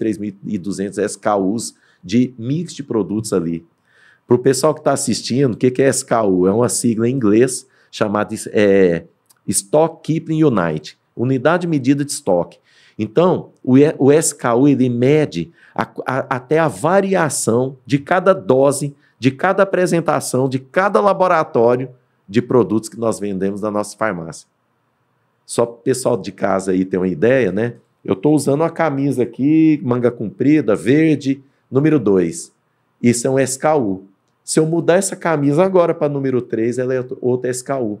3.200 SKUs de mix de produtos ali. Para o pessoal que está assistindo, o que é SKU? É uma sigla em inglês chamada Stock Keeping Unit, Unidade de Medida de Estoque. Então, o SKU ele mede até a variação de cada dose, de cada apresentação, de cada laboratório de produtos que nós vendemos na nossa farmácia. Só para o pessoal de casa aí ter uma ideia, né? Eu estou usando uma camisa aqui, manga comprida, verde, número 2. Isso é um SKU. Se eu mudar essa camisa agora para número 3, ela é outra SKU.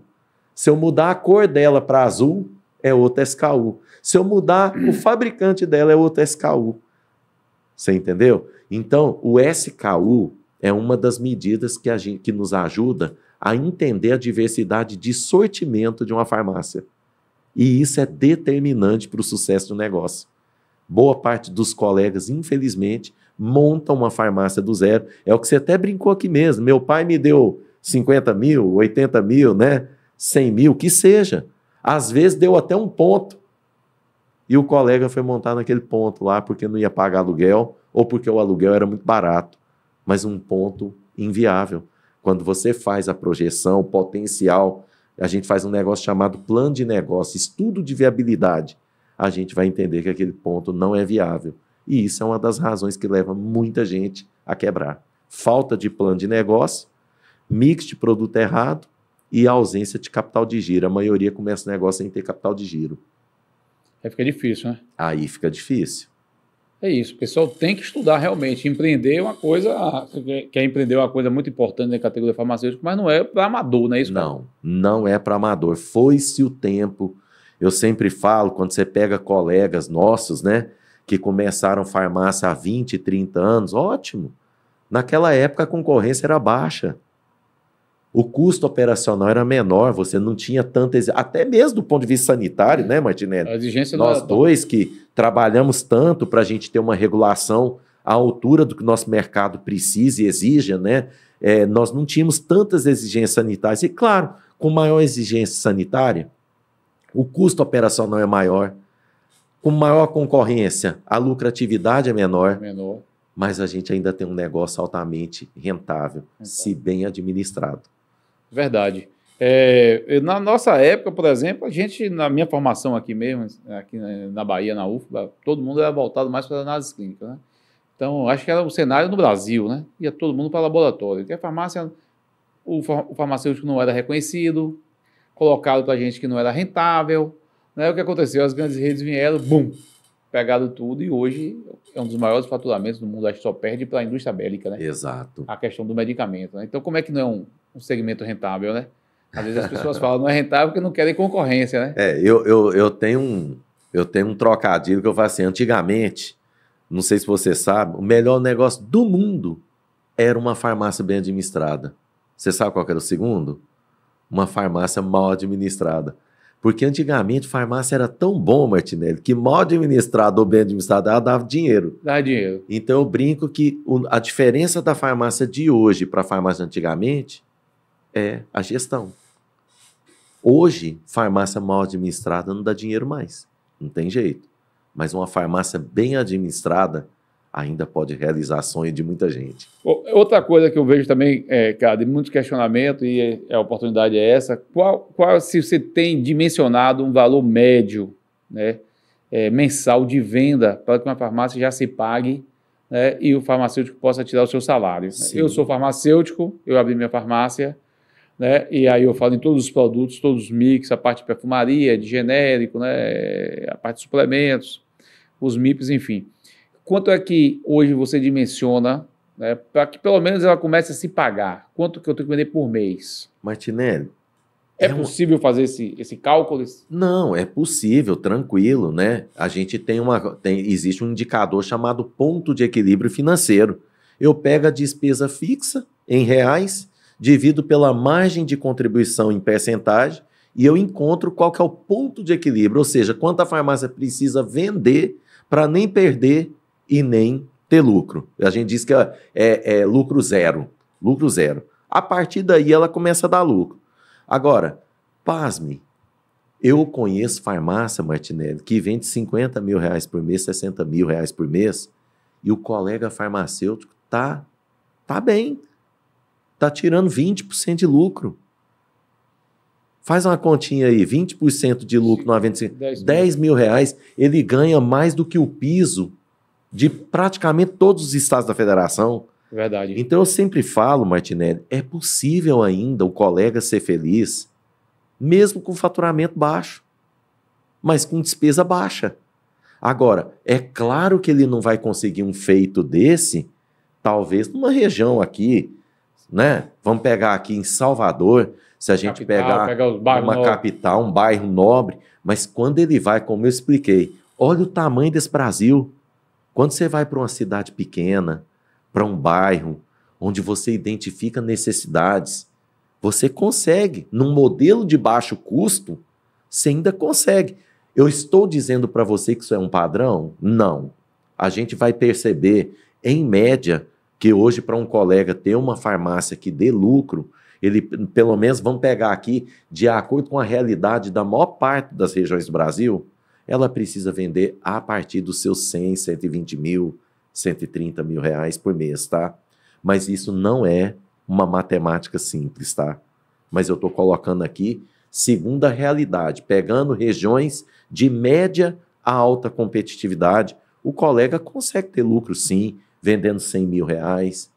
Se eu mudar a cor dela para azul, é outra SKU. Se eu mudar o fabricante dela, é outra SKU. Você entendeu? Então, o SKU é uma das medidas que nos ajuda a entender a diversidade de sortimento de uma farmácia. E isso é determinante para o sucesso do negócio. Boa parte dos colegas, infelizmente, montam uma farmácia do zero. É o que você até brincou aqui mesmo. Meu pai me deu 50 mil, 80 mil, né? 100 mil, que seja. Às vezes deu até um ponto. E o colega foi montar naquele ponto lá porque não ia pagar aluguel ou porque o aluguel era muito barato. Mas um ponto inviável. Quando você faz a projeção, potencial, a gente faz um negócio chamado plano de negócio, estudo de viabilidade, a gente vai entender que aquele ponto não é viável. E isso é uma das razões que leva muita gente a quebrar. Falta de plano de negócio, mix de produto errado e ausência de capital de giro. A maioria começa o negócio sem ter capital de giro. Aí fica difícil, né? Aí fica difícil. É isso, o pessoal tem que estudar realmente. Empreender é uma coisa, quer empreender é uma coisa muito importante na categoria farmacêutica, mas não é para amador, não é isso? Não, não é para amador. Foi-se o tempo. Eu sempre falo, quando você pega colegas nossos, né, que começaram farmácia há 20, 30 anos, ótimo. Naquela época a concorrência era baixa. O custo operacional era menor, você não tinha tanta exigência, até mesmo do ponto de vista sanitário, né, Martinelli? A exigência Nós dois que trabalhamos tanto para a gente ter uma regulação à altura do que o nosso mercado precisa e exija, né? Nós não tínhamos tantas exigências sanitárias. E, claro, com maior exigência sanitária, o custo operacional é maior. Com maior concorrência, a lucratividade é menor. Mas a gente ainda tem um negócio altamente rentável, se bem administrado. Verdade. Na nossa época, por exemplo, a gente, na minha formação aqui mesmo, aqui na Bahia, na UFBA, todo mundo era voltado mais para análises clínicas, né? Então, acho que era o cenário no Brasil, né? Ia todo mundo para laboratório. Porque a farmácia, o farmacêutico não era reconhecido, colocado para gente que não era rentável, né? O que aconteceu? As grandes redes vieram, bum, pegaram tudo e hoje é um dos maiores faturamentos do mundo, acho que só perde para a indústria bélica, né? Exato. A questão do medicamento, né? Então, como é que não é um segmento rentável, né? Às vezes as pessoas falam não é rentável porque não querem concorrência, né? Eu tenho um trocadilho que eu falo assim, antigamente, não sei se você sabe, o melhor negócio do mundo era uma farmácia bem administrada. Você sabe qual que era o segundo? Uma farmácia mal administrada. Porque antigamente farmácia era tão bom, Martinelli, que mal administrado ou bem administrado, ela dava dinheiro. Dá dinheiro. Então eu brinco que a diferença da farmácia de hoje para a farmácia antigamente é a gestão. Hoje, farmácia mal administrada não dá dinheiro mais. Não tem jeito. Mas uma farmácia bem administrada ainda pode realizar sonho de muita gente. Outra coisa que eu vejo também, cara, de muitos questionamentos, e a oportunidade é essa, qual se você tem dimensionado um valor médio, né, mensal de venda para que uma farmácia já se pague, né, e o farmacêutico possa tirar o seu salário. Sim. Eu sou farmacêutico, eu abri minha farmácia, né? E aí eu falo em todos os produtos, todos os mix, a parte de perfumaria, de genérico, né? A parte de suplementos, os MIPs, enfim. Quanto é que hoje você dimensiona, né, para que pelo menos ela comece a se pagar? Quanto que eu tenho que vender por mês? Martinelli, É possível fazer esse cálculo? não, é possível, tranquilo, né? A gente existe um indicador chamado ponto de equilíbrio financeiro. Eu pego a despesa fixa em reais, divido pela margem de contribuição em percentagem e eu encontro qual que é o ponto de equilíbrio, ou seja, quanto a farmácia precisa vender para nem perder e nem ter lucro. A gente diz que é lucro zero, lucro zero. A partir daí ela começa a dar lucro. Agora, pasme, eu conheço farmácia, Martinelli, que vende 50 mil reais por mês, 60 mil reais por mês, e o colega farmacêutico tá bem, tá tirando 20% de lucro. Faz uma continha aí, 20% de lucro numa venda, 10 mil reais, ele ganha mais do que o piso de praticamente todos os estados da federação. Verdade. Então eu sempre falo, Martinelli, é possível ainda o colega ser feliz, mesmo com faturamento baixo, mas com despesa baixa. Agora, é claro que ele não vai conseguir um feito desse, talvez numa região aqui, né? Vamos pegar aqui em Salvador, se a gente pegar uma capital, um bairro nobre, mas quando ele vai, como eu expliquei, olha o tamanho desse Brasil. Quando você vai para uma cidade pequena, para um bairro onde você identifica necessidades, você consegue, num modelo de baixo custo, você ainda consegue. Eu estou dizendo para você que isso é um padrão? Não. A gente vai perceber, em média, que hoje para um colega ter uma farmácia que dê lucro, ele, pelo menos, vamos pegar aqui, de acordo com a realidade da maior parte das regiões do Brasil, ela precisa vender a partir dos seus 100, 120 mil, 130 mil reais por mês, tá? Mas isso não é uma matemática simples, tá? Mas eu estou colocando aqui segundo a realidade, pegando regiões de média a alta competitividade, o colega consegue ter lucro sim, vendendo 100 mil reais,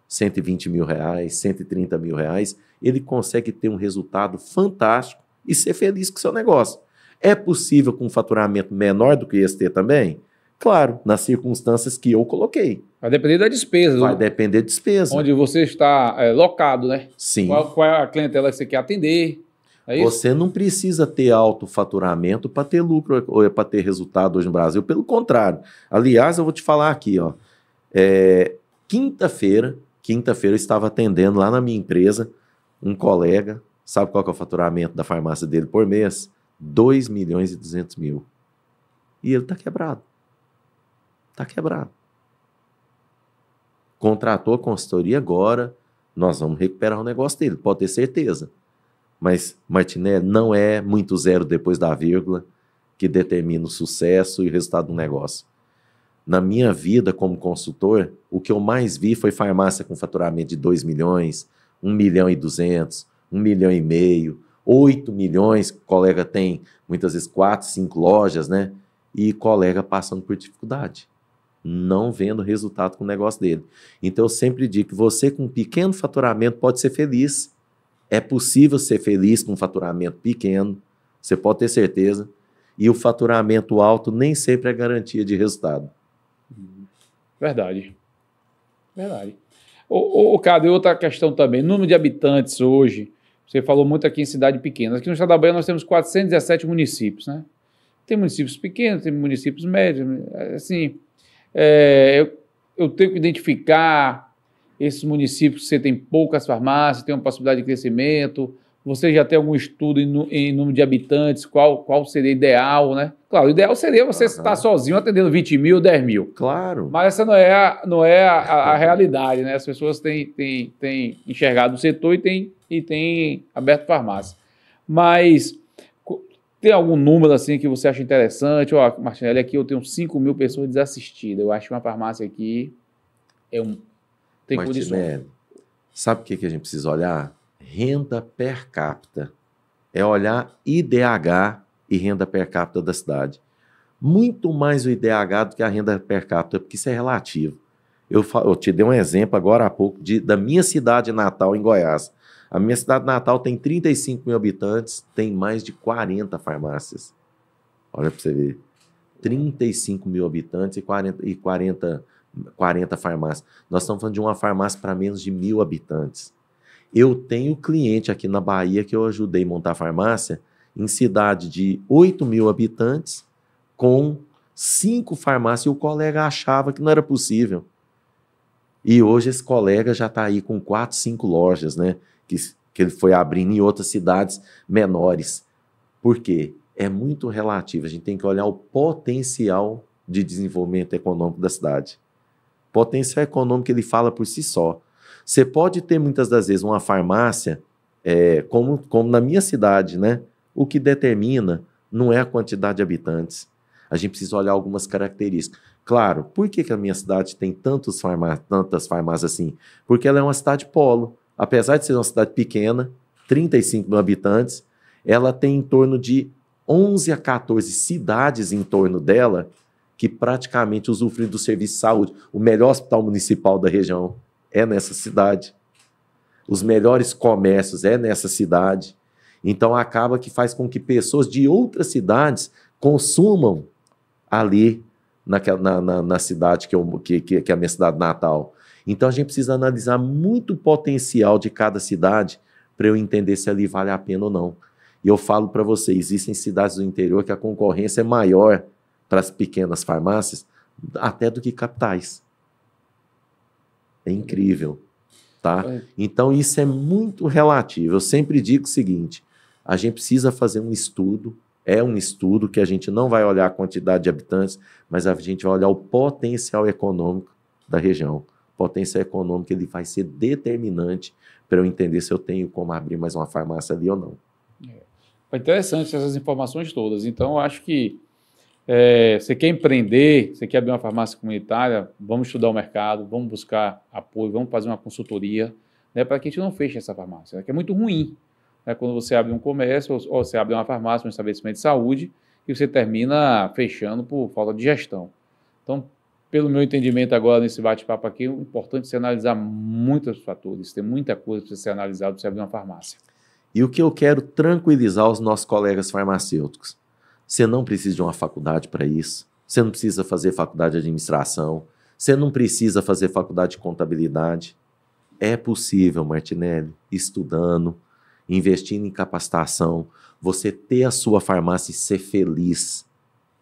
120 mil reais, 130 mil reais, ele consegue ter um resultado fantástico e ser feliz com o seu negócio. É possível com um faturamento menor do que esse ter também? Claro, nas circunstâncias que eu coloquei. Vai depender da despesa. Vai depender da despesa. Onde você está locado, né? Sim. Qual é a clientela que você quer atender? É isso? Você não precisa ter alto faturamento para ter lucro ou para ter resultado hoje no Brasil. Pelo contrário. Aliás, eu vou te falar aqui, ó. Quinta-feira eu estava atendendo lá na minha empresa um colega. Sabe qual que é o faturamento da farmácia dele por mês? 2 milhões e 200 mil. E ele está quebrado. Está quebrado. Contratou a consultoria agora, nós vamos recuperar o negócio dele, pode ter certeza. Mas, Martinelli, não é muito zero depois da vírgula que determina o sucesso e o resultado do negócio. Na minha vida como consultor, o que eu mais vi foi farmácia com faturamento de 2 milhões, 1 milhão e 200, 1 milhão e meio, 8 milhões, colega tem muitas vezes 4, 5 lojas, né? E colega passando por dificuldade, não vendo resultado com o negócio dele. Então eu sempre digo que você com um pequeno faturamento pode ser feliz. É possível ser feliz com um faturamento pequeno, você pode ter certeza. E o faturamento alto nem sempre é garantia de resultado. Verdade. Verdade. Cado, e outra questão também, número de habitantes hoje. Você falou muito aqui em cidade pequena. Aqui no estado da Bahia nós temos 417 municípios, né? Tem municípios pequenos, tem municípios médios. Assim, eu tenho que identificar esses municípios que você tem poucas farmácias, tem uma possibilidade de crescimento. Você já tem algum estudo em número de habitantes? Qual seria ideal, né? Claro, o ideal seria você estar sozinho atendendo 20 mil, 10 mil. Claro. Mas essa não é a realidade, né? As pessoas têm enxergado o setor e têm aberto farmácia. Mas tem algum número assim que você acha interessante? Ó, Martinelli, aqui eu tenho 5 mil pessoas desassistidas. Eu acho que uma farmácia aqui tem condições. Sabe o que a gente precisa olhar? Renda per capita. É olhar IDH e renda per capita da cidade. Muito mais o IDH do que a renda per capita, porque isso é relativo. Eu te dei um exemplo agora há pouco da minha cidade natal, em Goiás. A minha cidade natal tem 35 mil habitantes, tem mais de 40 farmácias. Olha para você ver. 35 mil habitantes e 40 farmácias. Nós estamos falando de uma farmácia para menos de 1.000 habitantes. Eu tenho cliente aqui na Bahia que eu ajudei a montar farmácia em cidade de 8 mil habitantes com 5 farmácias e o colega achava que não era possível. E hoje esse colega já está aí com 4, 5 lojas, né? Que ele foi abrindo em outras cidades menores. Por quê? É muito relativo. A gente tem que olhar o potencial de desenvolvimento econômico da cidade. Potencial econômico ele fala por si só. Você pode ter muitas das vezes uma farmácia, como na minha cidade, né? O que determina não é a quantidade de habitantes. A gente precisa olhar algumas características. Claro, por que a minha cidade tem tantas farmácias assim? Porque ela é uma cidade polo. Apesar de ser uma cidade pequena, 35 mil habitantes, ela tem em torno de 11 a 14 cidades em torno dela que praticamente usufruem do serviço de saúde. O melhor hospital municipal da região é nessa cidade. Os melhores comércios é nessa cidade. Então acaba que faz com que pessoas de outras cidades consumam ali na cidade que é a minha cidade natal. Então a gente precisa analisar muito o potencial de cada cidade para eu entender se ali vale a pena ou não. E eu falo para vocês, existem cidades do interior que a concorrência é maior para as pequenas farmácias até do que capitais. É incrível, tá? Então isso é muito relativo. Eu sempre digo o seguinte, a gente precisa fazer um estudo, é um estudo que a gente não vai olhar a quantidade de habitantes, mas a gente vai olhar o potencial econômico da região. O potencial econômico ele vai ser determinante para eu entender se eu tenho como abrir mais uma farmácia ali ou não. Foi interessante essas informações todas. Então, eu acho que você quer empreender, você quer abrir uma farmácia comunitária, vamos estudar o mercado, vamos buscar apoio, vamos fazer uma consultoria, né, para que a gente não feche essa farmácia, né, que é muito ruim. Quando você abre um comércio ou você abre uma farmácia, um estabelecimento de saúde, e você termina fechando por falta de gestão. Então, pelo meu entendimento agora nesse bate-papo aqui, o importante é você analisar muitos fatores, tem muita coisa para ser analisada para você abrir uma farmácia. E o que eu quero tranquilizar os nossos colegas farmacêuticos, você não precisa de uma faculdade para isso, você não precisa fazer faculdade de administração, você não precisa fazer faculdade de contabilidade. É possível, Martinelli, estudando, investindo em capacitação, você ter a sua farmácia e ser feliz.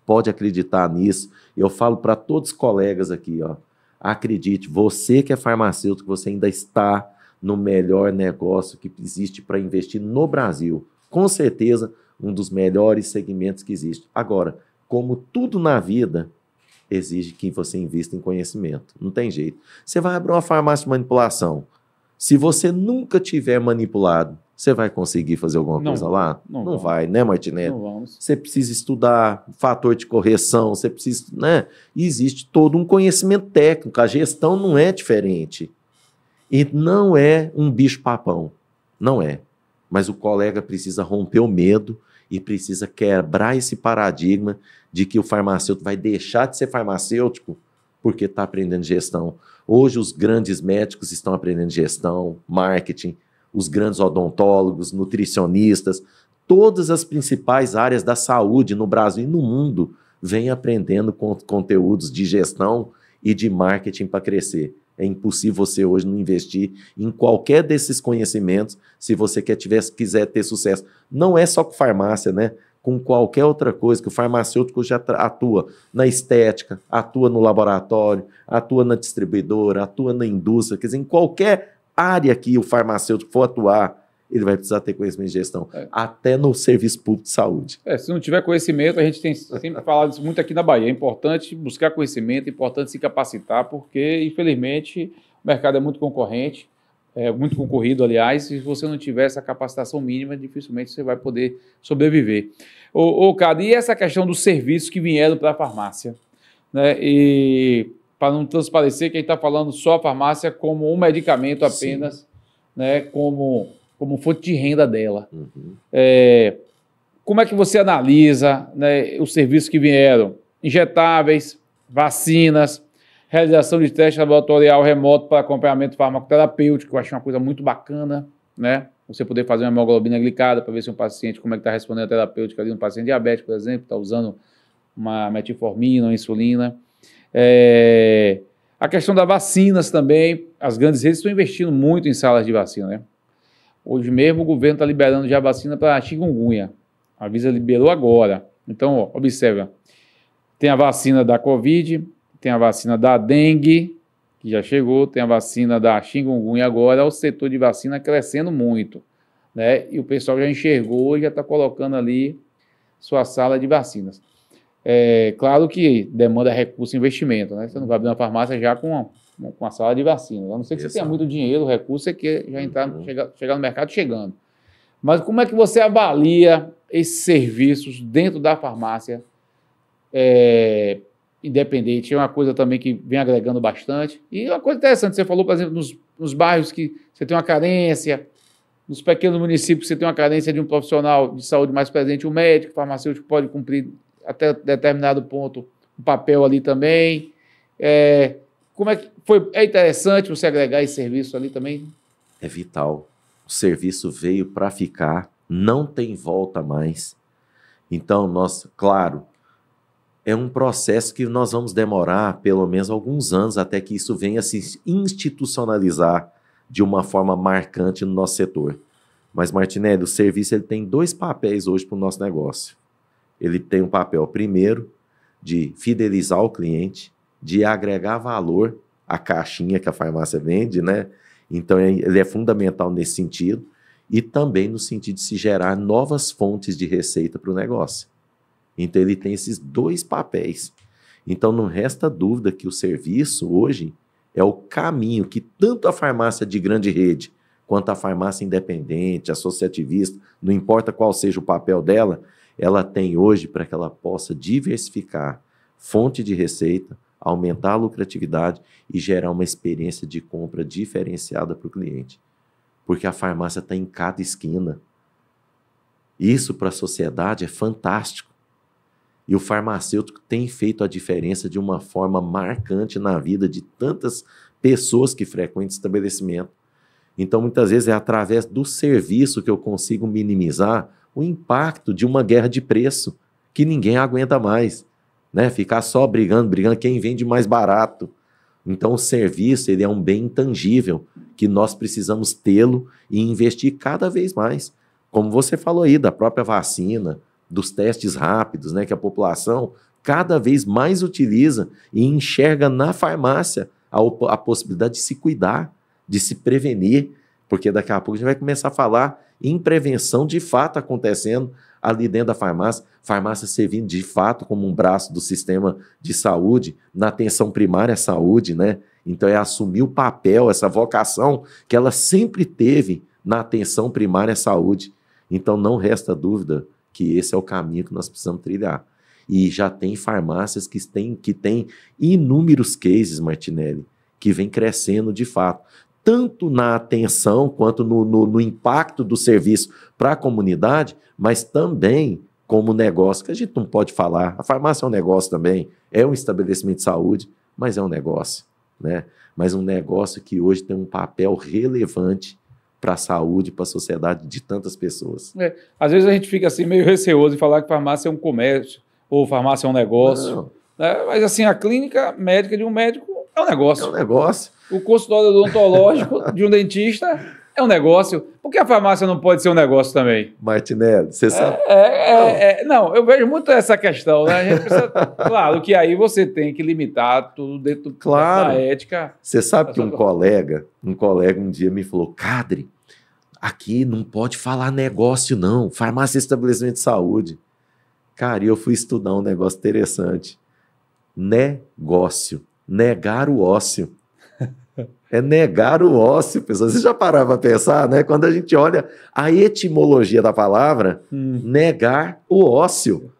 Pode acreditar nisso. Eu falo para todos os colegas aqui, ó, acredite, você que é farmacêutico, você ainda está no melhor negócio que existe para investir no Brasil. Com certeza, um dos melhores segmentos que existe. Agora, como tudo na vida, exige que você invista em conhecimento. Não tem jeito. Você vai abrir uma farmácia de manipulação. Se você nunca tiver manipulado, você vai conseguir fazer alguma coisa lá? Não vai, né, Martinelli? Não vamos. Você precisa estudar fator de correção, você precisa, né? E existe todo um conhecimento técnico. A gestão não é diferente. E não é um bicho-papão. Não é. Mas o colega precisa romper o medo e precisa quebrar esse paradigma de que o farmacêutico vai deixar de ser farmacêutico porque está aprendendo gestão. Hoje os grandes médicos estão aprendendo gestão, marketing, os grandes odontólogos, nutricionistas, todas as principais áreas da saúde no Brasil e no mundo vêm aprendendo conteúdos de gestão e de marketing para crescer. É impossível você hoje não investir em qualquer desses conhecimentos se você quiser ter sucesso. Não é só com farmácia, né? Com qualquer outra coisa, que o farmacêutico já atua na estética, atua no laboratório, atua na distribuidora, atua na indústria, quer dizer, em qualquer área que o farmacêutico for atuar, ele vai precisar ter conhecimento de gestão, até no serviço público de saúde. Se não tiver conhecimento, a gente tem sempre falado isso muito aqui na Bahia, é importante buscar conhecimento, é importante se capacitar, porque, infelizmente, o mercado é muito concorrente, é muito concorrido, aliás, e se você não tiver essa capacitação mínima, dificilmente você vai poder sobreviver. Cado, e essa questão dos serviços que vieram para a farmácia? Né? E para não transparecer que a gente está falando só a farmácia como um medicamento apenas, né? Como fonte de renda dela. Uhum. Como é que você analisa, né, os serviços que vieram? Injetáveis, vacinas, realização de teste laboratorial remoto para acompanhamento farmacoterapêutico, que eu acho uma coisa muito bacana, né? Você poder fazer uma hemoglobina glicada para ver se um paciente, como é que está respondendo a terapêutica ali, um paciente diabético, por exemplo, está usando uma metformina, uma insulina. A questão das vacinas também, as grandes redes estão investindo muito em salas de vacina, né? Hoje mesmo o governo está liberando já vacina para chikungunya. A Anvisa liberou agora. Então, ó, observa, tem a vacina da Covid, tem a vacina da dengue, que já chegou, tem a vacina da chikungunya agora, o setor de vacina crescendo muito, né? E o pessoal já enxergou e já está colocando ali sua sala de vacinas. Claro que demanda recurso e investimento, né? Você não vai abrir uma farmácia já com a sala de vacinas. A não ser que você tenha muito dinheiro, o recurso é que já entrar, chegar no mercado chegando. Mas como é que você avalia esses serviços dentro da farmácia independente? É uma coisa também que vem agregando bastante. E uma coisa interessante, você falou, por exemplo, nos bairros que você tem uma carência, nos pequenos municípios que você tem uma carência de um profissional de saúde mais presente, um médico, farmacêutico pode cumprir até determinado ponto um papel ali também. Como é que foi? É interessante você agregar esse serviço ali também? É vital. O serviço veio para ficar, não tem volta mais. Então, claro, é um processo que nós vamos demorar pelo menos alguns anos até que isso venha se institucionalizar de uma forma marcante no nosso setor. Mas, Martinelli, o serviço ele tem 2 papéis hoje para o nosso negócio. Ele tem um papel, primeiro, de fidelizar o cliente, de agregar valor à caixinha que a farmácia vende, né? Então, ele é fundamental nesse sentido e também no sentido de se gerar novas fontes de receita para o negócio. Então, ele tem esses 2 papéis. Então, não resta dúvida que o serviço, hoje, é o caminho que tanto a farmácia de grande rede quanto a farmácia independente, associativista, não importa qual seja o papel dela, ela tem hoje para que ela possa diversificar fonte de receita, aumentar a lucratividade e gerar uma experiência de compra diferenciada para o cliente. Porque a farmácia está em cada esquina. Isso para a sociedade é fantástico. E o farmacêutico tem feito a diferença de uma forma marcante na vida de tantas pessoas que frequentam o estabelecimento. Então, muitas vezes, é através do serviço que eu consigo minimizar o impacto de uma guerra de preço que ninguém aguenta mais, né? Ficar só brigando quem vende mais barato. Então, o serviço ele é um bem intangível que nós precisamos tê-lo e investir cada vez mais. Como você falou aí, da própria vacina, dos testes rápidos, né, que a população cada vez mais utiliza e enxerga na farmácia a possibilidade de se cuidar, de se prevenir, porque daqui a pouco a gente vai começar a falar em prevenção de fato acontecendo ali dentro da farmácia servindo de fato como um braço do sistema de saúde, na atenção primária à saúde, né? Então é assumir o papel, essa vocação que ela sempre teve na atenção primária à saúde. Então não resta dúvida que esse é o caminho que nós precisamos trilhar. E já tem farmácias que têm inúmeros cases, Martinelli, que vem crescendo de fato, tanto na atenção quanto no impacto do serviço para a comunidade, mas também como negócio, que a gente não pode falar. A farmácia é um negócio também, é um estabelecimento de saúde, mas é um negócio, né? Mas um negócio que hoje tem um papel relevante para a saúde, para a sociedade de tantas pessoas. Às vezes a gente fica assim meio receoso de falar que farmácia é um comércio, ou farmácia é um negócio. Né? Mas assim, a clínica médica de um médico é um negócio. É um negócio. O consultório odontológico de um dentista é um negócio. Por que a farmácia não pode ser um negócio também? Martinelli, você sabe... Não, eu vejo muito essa questão, né? A gente precisa, claro que aí você tem que limitar tudo dentro da ética. Você sabe que um colega um dia me falou, Cadre, aqui não pode falar negócio não, farmácia é estabelecimento de saúde. Cara, eu fui estudar um negócio interessante. Negócio, negar o ócio. É negar o ócio, pessoal. Você já parava para pensar, né? Quando a gente olha a etimologia da palavra, negar o ócio.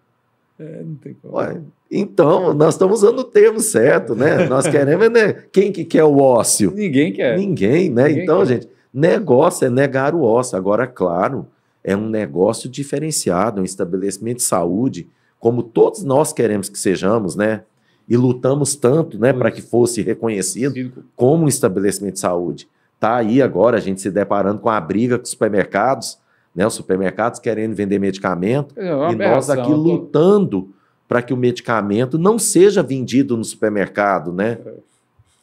Não tem como. Ué, então, nós estamos usando o termo certo, né? Nós queremos, né? Quem que quer o ócio? Ninguém quer. Ninguém, né? Ninguém então, quer. Gente, negócio é negar o ócio. Agora, claro, é um negócio diferenciado, um estabelecimento de saúde, como todos nós queremos que sejamos, né? E lutamos tanto, né, para que fosse reconhecido como um estabelecimento de saúde. Está aí agora a gente se deparando com a briga com os supermercados, né? Os supermercados querendo vender medicamento e nós aqui lutando para que o medicamento não seja vendido no supermercado, né?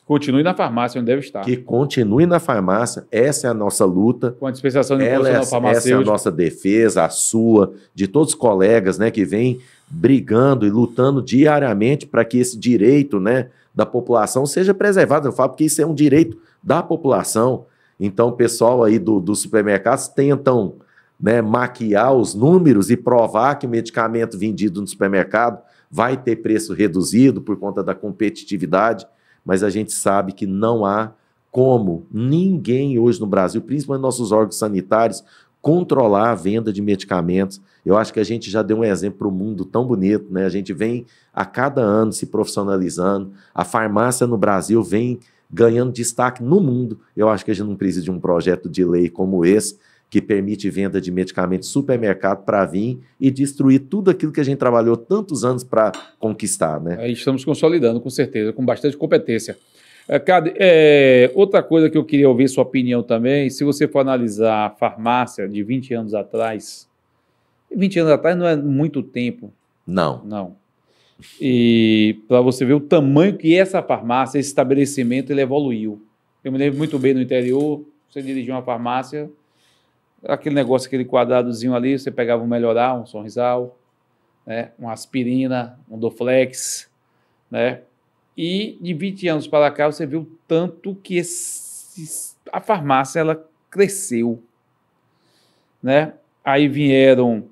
Continue na farmácia, onde deve estar. Que continue na farmácia, essa é a nossa luta. Com a dispensação de profissional farmacêutico. Essa é a nossa defesa, a sua, de todos os colegas, né, que vêm brigando e lutando diariamente para que esse direito, né, da população seja preservado. Eu falo porque isso é um direito da população. Então, o pessoal aí dos supermercados tentam, né, maquiar os números e provar que o medicamento vendido no supermercado vai ter preço reduzido por conta da competitividade, mas a gente sabe que não há como ninguém hoje no Brasil, principalmente nossos órgãos sanitários, controlar a venda de medicamentos. Eu acho que a gente já deu um exemplo para o mundo tão bonito, né? A gente vem a cada ano se profissionalizando, a farmácia no Brasil vem ganhando destaque no mundo. Eu acho que a gente não precisa de um projeto de lei como esse, que permite venda de medicamentos supermercado para vir e destruir tudo aquilo que a gente trabalhou tantos anos para conquistar, né? Aí estamos consolidando, com certeza, com bastante competência. Outra coisa que eu queria ouvir sua opinião também, se você for analisar a farmácia de 20 anos atrás, 20 anos atrás não é muito tempo. Não. E para você ver o tamanho que essa farmácia, esse estabelecimento, ele evoluiu. Eu me lembro muito bem no interior, você dirigia uma farmácia, aquele negócio, aquele quadradozinho ali, você pegava um Melhoral, um Sorrisal, né, uma aspirina, um Doflex, né? E de 20 anos para cá você viu tanto que a farmácia ela cresceu, né? Aí vieram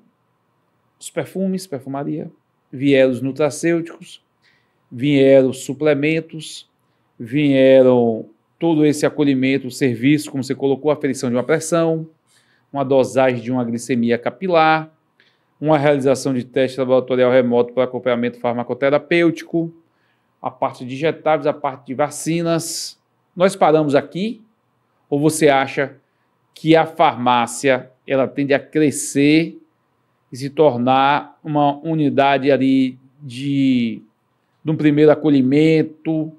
os perfumes, perfumaria, vieram os nutracêuticos, vieram os suplementos, vieram todo esse acolhimento, o serviço, como você colocou, a aferição de uma pressão, uma dosagem de uma glicemia capilar, uma realização de teste laboratorial remoto para acompanhamento farmacoterapêutico, a parte de injetáveis, a parte de vacinas. Nós paramos aqui? Ou você acha que a farmácia ela tende a crescer e se tornar uma unidade ali de um primeiro acolhimento,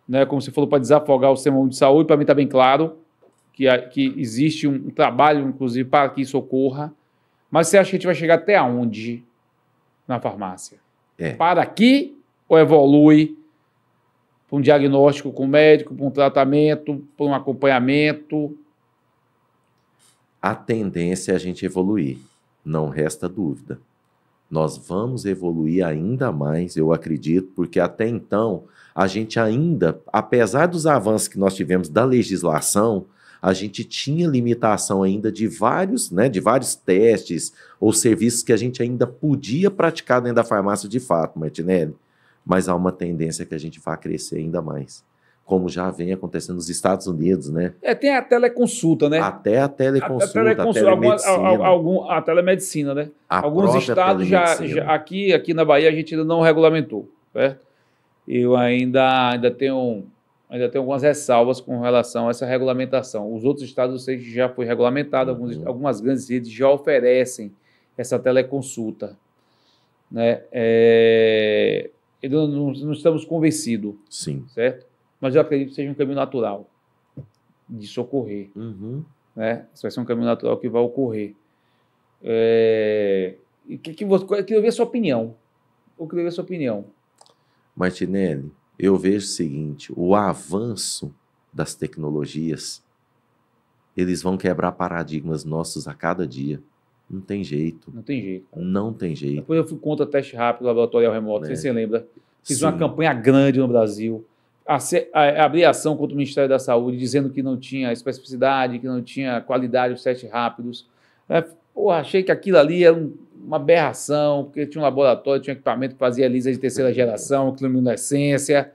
né, como você falou, para desafogar o sistema de saúde? Para mim está bem claro que existe um trabalho, inclusive, para que isso ocorra. Mas você acha que a gente vai chegar até onde na farmácia? Para aqui ou evolui para um diagnóstico com o médico, para um tratamento, para um acompanhamento? A tendência é a gente evoluir, não resta dúvida. Nós vamos evoluir ainda mais, eu acredito, porque até então a gente ainda, apesar dos avanços que nós tivemos da legislação, a gente tinha limitação ainda de vários testes ou serviços que a gente ainda podia praticar dentro da farmácia de fato, Martinelli. Mas há uma tendência que a gente vai crescer ainda mais, como já vem acontecendo nos Estados Unidos, né? Tem a teleconsulta, né? Até a teleconsulta, a telemedicina. A telemedicina, né? Alguns estados já aqui na Bahia a gente ainda não regulamentou, certo? Eu ainda tenho algumas ressalvas com relação a essa regulamentação. Os outros estados eu sei que já foi regulamentado, algumas grandes redes já oferecem essa teleconsulta, né? Não estamos convencidos, sim, certo? Mas eu acredito que seja um caminho natural de socorrer, né? Isso vai ser um caminho natural que vai ocorrer. Eu queria ver a sua opinião. Martinelli, eu vejo o seguinte, o avanço das tecnologias, eles vão quebrar paradigmas nossos a cada dia. Não tem jeito. Não tem jeito. Depois eu fui contra teste rápido, laboratorial remoto, não sei se você lembra. Fiz uma campanha grande no Brasil. Abri ação contra o Ministério da Saúde, dizendo que não tinha especificidade, que não tinha qualidade dos testes rápidos. Achei que aquilo ali era uma aberração, porque tinha um laboratório, tinha um equipamento que fazia ELISA de terceira geração, luminescência.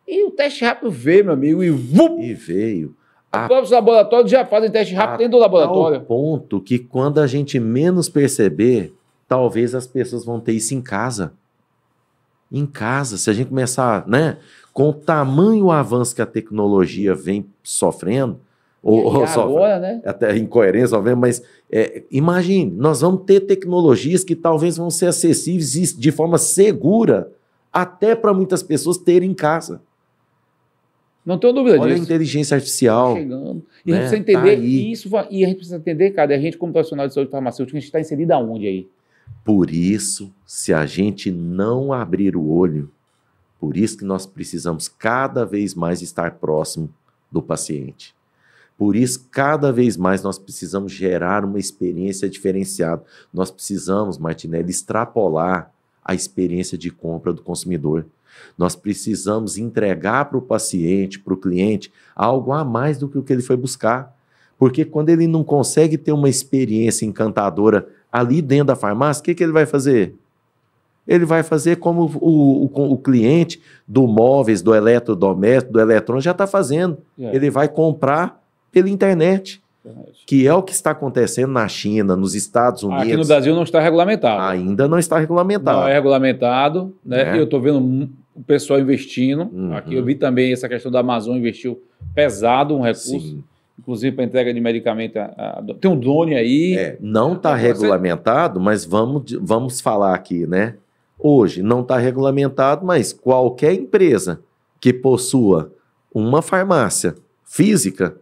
E o teste rápido veio, meu amigo, e veio. Os próprios laboratórios já fazem teste rápido dentro do laboratório. Ao ponto que quando a gente menos perceber, talvez as pessoas vão ter isso em casa. Em casa, se a gente começar, né, com o tamanho avanço que a tecnologia vem sofrendo, agora, né? Até incoerência, mas imagine, nós vamos ter tecnologias que talvez vão ser acessíveis de forma segura até para muitas pessoas terem em casa. Não tenho dúvida Olha a disso. inteligência artificial. Chegando. E né? a gente precisa entender Tá aí. isso. E a gente precisa entender, cara, a gente como profissional de saúde farmacêutica, a gente está inserido aonde aí? Por isso, se a gente não abrir o olho, por isso que nós precisamos cada vez mais estar próximo do paciente. Por isso, cada vez mais nós precisamos gerar uma experiência diferenciada. Nós precisamos, Martinelli, extrapolar a experiência de compra do consumidor. Nós precisamos entregar para o paciente, para o cliente, algo a mais do que o que ele foi buscar. Porque quando ele não consegue ter uma experiência encantadora ali dentro da farmácia, o que ele vai fazer? Ele vai fazer como o cliente do móveis, do eletrodoméstico, do eletrônico já está fazendo. Ele vai comprar pela internet, que é o que está acontecendo na China, nos Estados Unidos. Aqui no Brasil não está regulamentado. Ainda não está regulamentado. Não é regulamentado, né? Eu estou vendo o pessoal investindo. Aqui eu vi também essa questão da Amazon investiu pesado um recurso. Sim. Inclusive para entrega de medicamento. Tem um drone aí. Não está regulamentado, mas vamos falar aqui, né? Hoje não está regulamentado, mas qualquer empresa que possua uma farmácia física,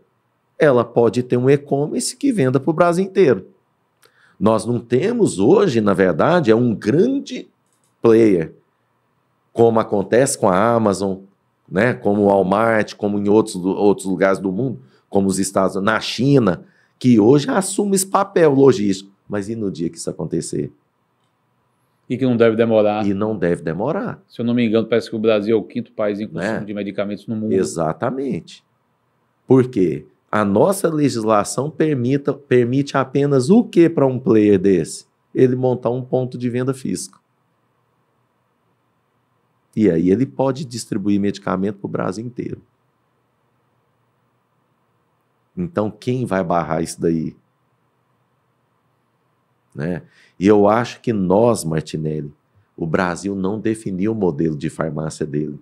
ela pode ter um e-commerce que venda para o Brasil inteiro. Nós não temos hoje, na verdade, um grande player, como acontece com a Amazon, né? Como o Walmart, como em outros lugares do mundo, como os Estados Unidos, na China, que hoje assume esse papel logístico. Mas e no dia que isso acontecer? E que não deve demorar. E não deve demorar. Se eu não me engano, parece que o Brasil é o 5º país em consumo de medicamentos no mundo. Exatamente. Por quê? A nossa legislação permite apenas o que para um player desse? Ele montar um ponto de venda físico. E aí ele pode distribuir medicamento para o Brasil inteiro. Então, quem vai barrar isso daí? Né? E eu acho que nós, Martinelli, o Brasil não definiu o modelo de farmácia dele.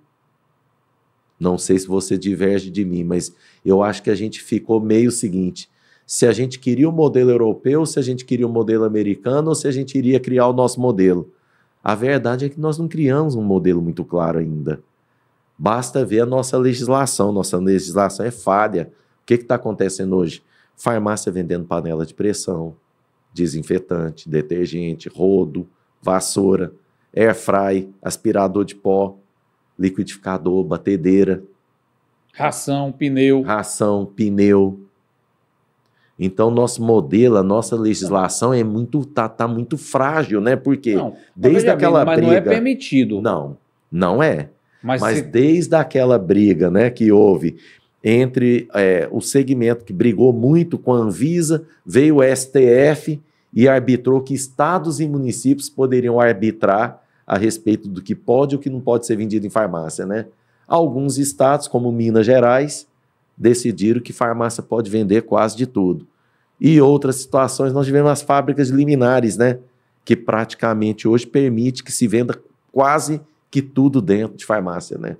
Não sei se você diverge de mim, mas eu acho que a gente ficou meio seguinte. Se a gente queria o modelo europeu, se a gente queria o modelo americano, ou se a gente iria criar o nosso modelo. A verdade é que nós não criamos um modelo muito claro ainda. Basta ver a nossa legislação. Nossa legislação é falha. O que está acontecendo hoje? Farmácia vendendo panela de pressão, desinfetante, detergente, rodo, vassoura, airfry, aspirador de pó, liquidificador, batedeira. Ração, pneu. Então, nosso modelo, a nossa legislação tá muito frágil, né? Porque desde aquela briga... Mas não é permitido. Não é. Mas desde aquela briga, né, que houve entre o segmento que brigou muito com a Anvisa, veio o STF e arbitrou que estados e municípios poderiam arbitrar a respeito do que pode e o que não pode ser vendido em farmácia, né? Alguns estados, como Minas Gerais, decidiram que farmácia pode vender quase de tudo. E outras situações, nós tivemos as fábricas liminares, né? Que praticamente hoje permite que se venda quase que tudo dentro de farmácia, né?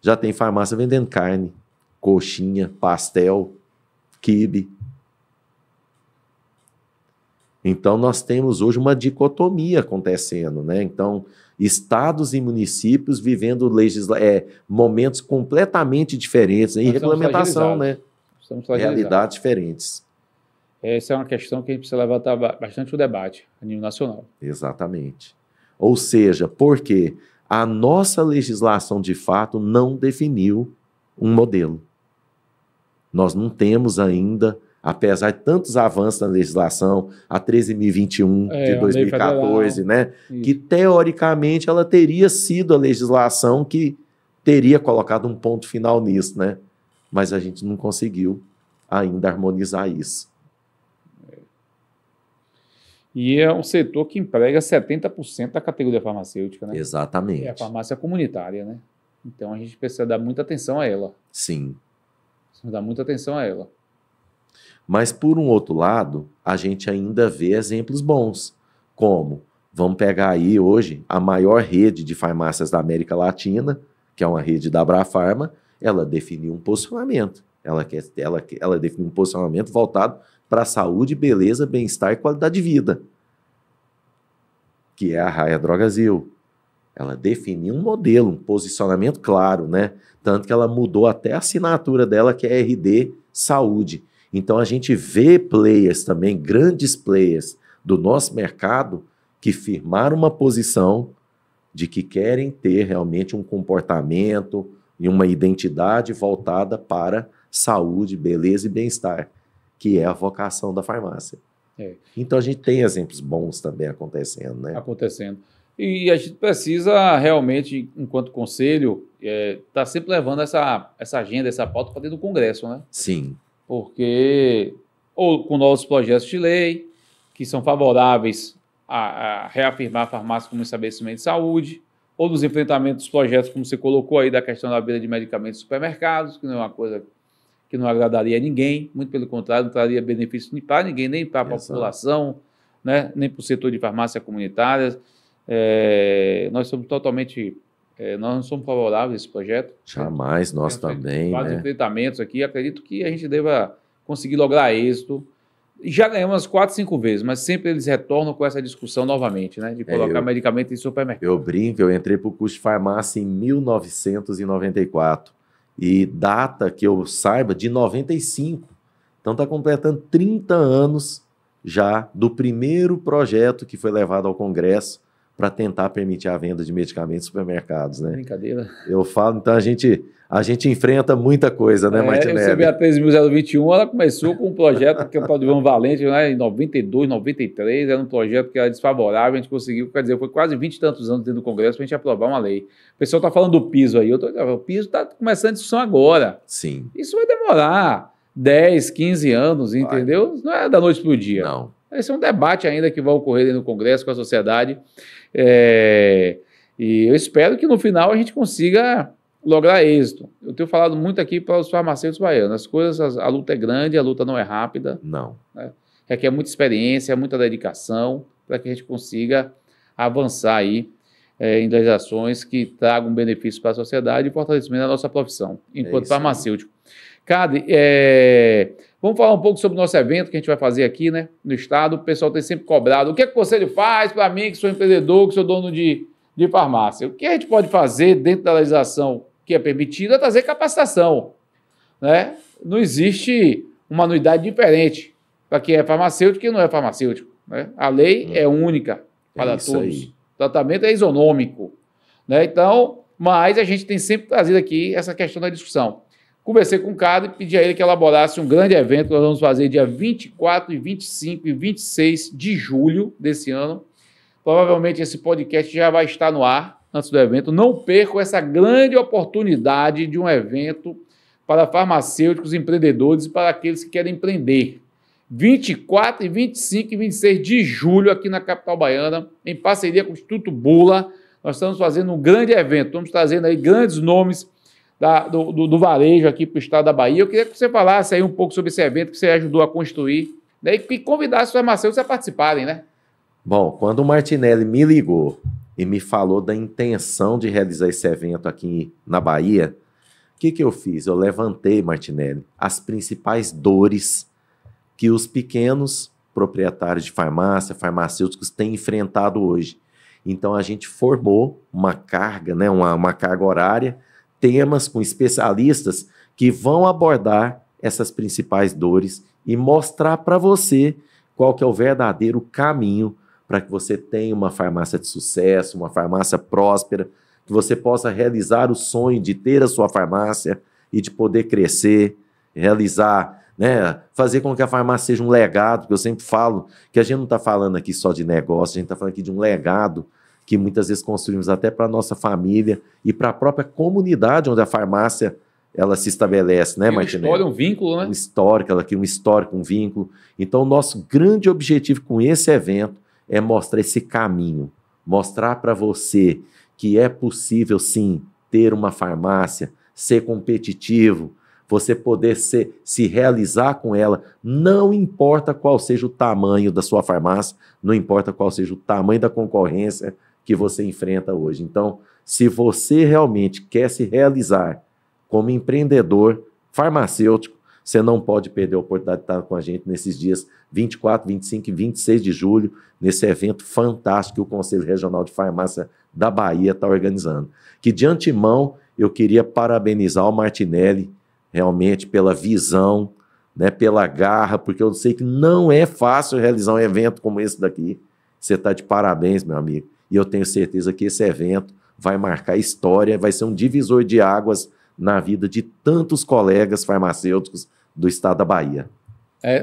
Já tem farmácia vendendo carne, coxinha, pastel, quibe. Então, nós temos hoje uma dicotomia acontecendo, né? Então, estados e municípios vivendo momentos completamente diferentes, em regulamentação, né? Realidades diferentes. Essa é uma questão que a gente precisa levantar bastante o debate a nível nacional. Exatamente. Ou seja, porque a nossa legislação, de fato, não definiu um modelo. Nós não temos ainda, apesar de tantos avanços na legislação, a 13.021 de 2014, né? Que teoricamente ela teria sido a legislação que teria colocado um ponto final nisso, né? Mas a gente não conseguiu ainda harmonizar isso. E é um setor que emprega 70% da categoria farmacêutica, né? Exatamente. É a farmácia comunitária, né? Então a gente precisa dar muita atenção a ela. Sim. Precisa dar muita atenção a ela. Mas, por um outro lado, a gente ainda vê exemplos bons, como, vamos pegar aí hoje, a maior rede de farmácias da América Latina, que é uma rede da Abrafarma, ela definiu um posicionamento. Ela definiu um posicionamento voltado para a saúde, beleza, bem-estar e qualidade de vida, que é a Raia Drogasil. Ela definiu um modelo, um posicionamento claro, né? Tanto que ela mudou até a assinatura dela, que é RD Saúde. Então a gente vê players também, grandes players do nosso mercado, que firmaram uma posição de que querem ter realmente um comportamento e uma identidade voltada para saúde, beleza e bem-estar, que é a vocação da farmácia. Então a gente tem exemplos bons também acontecendo, né? Acontecendo. E a gente precisa realmente, enquanto conselho, estar sempre levando essa agenda, essa pauta para dentro do Congresso, né? Sim. Porque, ou com novos projetos de lei, que são favoráveis a reafirmar a farmácia como estabelecimento de saúde, ou nos enfrentamentos dos projetos, como você colocou aí, da questão da venda de medicamentos em supermercados, que não é uma coisa que não agradaria a ninguém, muito pelo contrário, não traria benefício para ninguém, nem para a população, né? Nem para o setor de farmácia comunitária. Nós somos totalmente, nós não somos favoráveis a esse projeto. Jamais, nós também, vários enfrentamentos aqui, acredito que a gente deva conseguir lograr êxito. Já ganhamos umas 4, 5 vezes, mas sempre eles retornam com essa discussão novamente, né? De colocar medicamento em supermercado. Eu brinco, eu entrei para o curso de farmácia em 1994. E data que eu saiba, de 95. Então está completando 30 anos já do primeiro projeto que foi levado ao Congresso para tentar permitir a venda de medicamentos em supermercados, né? Brincadeira. Eu falo, então a gente enfrenta muita coisa, né, Martinelli? Eu recebi a 13.021, ela começou com um projeto que é o tal de Ivan Valente, né, em 92, 93, era um projeto que era desfavorável, a gente conseguiu, quer dizer, foi quase 20 e tantos anos dentro do Congresso para a gente aprovar uma lei. O pessoal está falando do piso aí, o piso está começando a discussão agora. Sim. Isso vai demorar 10, 15 anos, entendeu? Não é da noite para o dia. Não. Esse é um debate ainda que vai ocorrer dentro do Congresso com a sociedade. E eu espero que no final a gente consiga lograr êxito. Eu tenho falado muito aqui para os farmacêuticos baianos. As coisas, a luta é grande, a luta não é rápida. Não. Né? Requer muita experiência, muita dedicação para que a gente consiga avançar aí em legislações que tragam benefícios para a sociedade e fortalecimento da nossa profissão enquanto farmacêutico. Cade, vamos falar um pouco sobre o nosso evento que a gente vai fazer aqui, né, no estado. O pessoal tem sempre cobrado. O que é que o conselho faz para mim, que sou empreendedor, que sou dono de farmácia? O que a gente pode fazer dentro da legislação que é permitida é trazer capacitação, né? Não existe uma anuidade diferente para quem é farmacêutico e quem não é farmacêutico, né? A lei é única para todos. Aí. O tratamento é isonômico, né? Então, mas a gente tem sempre trazido aqui essa questão da discussão. Conversei com o Cade e pedi a ele que elaborasse um grande evento que nós vamos fazer dia 24, 25 e 26 de julho desse ano. Provavelmente esse podcast já vai estar no ar antes do evento. Não percam essa grande oportunidade de um evento para farmacêuticos, empreendedores e para aqueles que querem empreender. 24, 25 e 26 de julho aqui na capital baiana, em parceria com o Instituto Bula. Nós estamos fazendo um grande evento. Estamos trazendo aí grandes nomes do varejo aqui para o estado da Bahia. Eu queria que você falasse aí um pouco sobre esse evento que você ajudou a construir, né, e que convidasse os farmacêuticos a participarem, né? Bom, quando o Martinelli me ligou e me falou da intenção de realizar esse evento aqui na Bahia, o que eu fiz? Eu levantei, Martinelli, as principais dores que os pequenos proprietários de farmácia, farmacêuticos têm enfrentado hoje. Então a gente formou uma carga, né, uma carga horária, temas com especialistas que vão abordar essas principais dores e mostrar para você qual que é o verdadeiro caminho para que você tenha uma farmácia de sucesso, uma farmácia próspera, que você possa realizar o sonho de ter a sua farmácia e de poder crescer, realizar, né, fazer com que a farmácia seja um legado, porque eu sempre falo que a gente não está falando aqui só de negócio, a gente está falando aqui de um legado que muitas vezes construímos até para a nossa família e para a própria comunidade onde a farmácia ela se estabelece, né, Martinelli? Uma história, um vínculo, né? Um histórico, ela cria um histórico, um vínculo. Então, o nosso grande objetivo com esse evento é mostrar esse caminho, mostrar para você que é possível, sim, ter uma farmácia, ser competitivo, você poder se realizar com ela, não importa qual seja o tamanho da sua farmácia, não importa qual seja o tamanho da concorrência que você enfrenta hoje. Então, se você realmente quer se realizar como empreendedor farmacêutico, Você não pode perder a oportunidade de estar com a gente nesses dias 24, 25 e 26 de julho, nesse evento fantástico que o Conselho Regional de Farmácia da Bahia está organizando. Que de antemão eu queria parabenizar o Martinelli realmente pela visão, né, pela garra, porque eu sei que não é fácil realizar um evento como esse daqui. Você está de parabéns, meu amigo. E eu tenho certeza que esse evento vai marcar história, vai ser um divisor de águas na vida de tantos colegas farmacêuticos do estado da Bahia.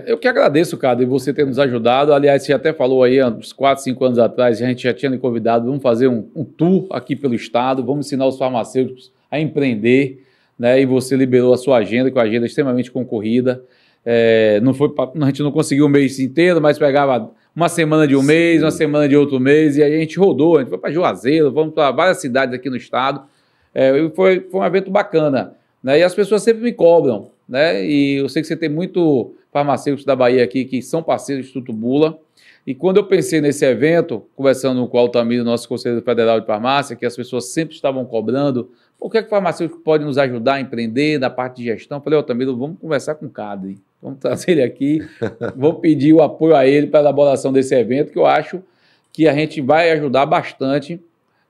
Eu que agradeço, cara, de você ter nos ajudado. Aliás, você até falou aí, uns 4, 5 anos atrás, a gente já tinha me convidado, vamos fazer um tour aqui pelo estado, vamos ensinar os farmacêuticos a empreender, né? E você liberou a sua agenda, com a agenda extremamente concorrida. A gente não conseguiu o mês inteiro, mas pegava uma semana de um mês, uma semana de outro mês, e aí a gente rodou, a gente foi para Juazeiro, vamos para várias cidades aqui no estado. Foi um evento bacana, né? E as pessoas sempre me cobram, né? E eu sei que você tem muito farmacêuticos da Bahia aqui que são parceiros do Instituto Bula. E quando eu pensei nesse evento, conversando com o Altamiro, nosso Conselheiro Federal de Farmácia, que as pessoas sempre estavam cobrando, por que o farmacêutico pode nos ajudar a empreender na parte de gestão? Eu falei, Altamiro, vamos conversar com o Cadre, vamos trazer ele aqui, vou pedir o apoio a ele para a elaboração desse evento, que eu acho que a gente vai ajudar bastante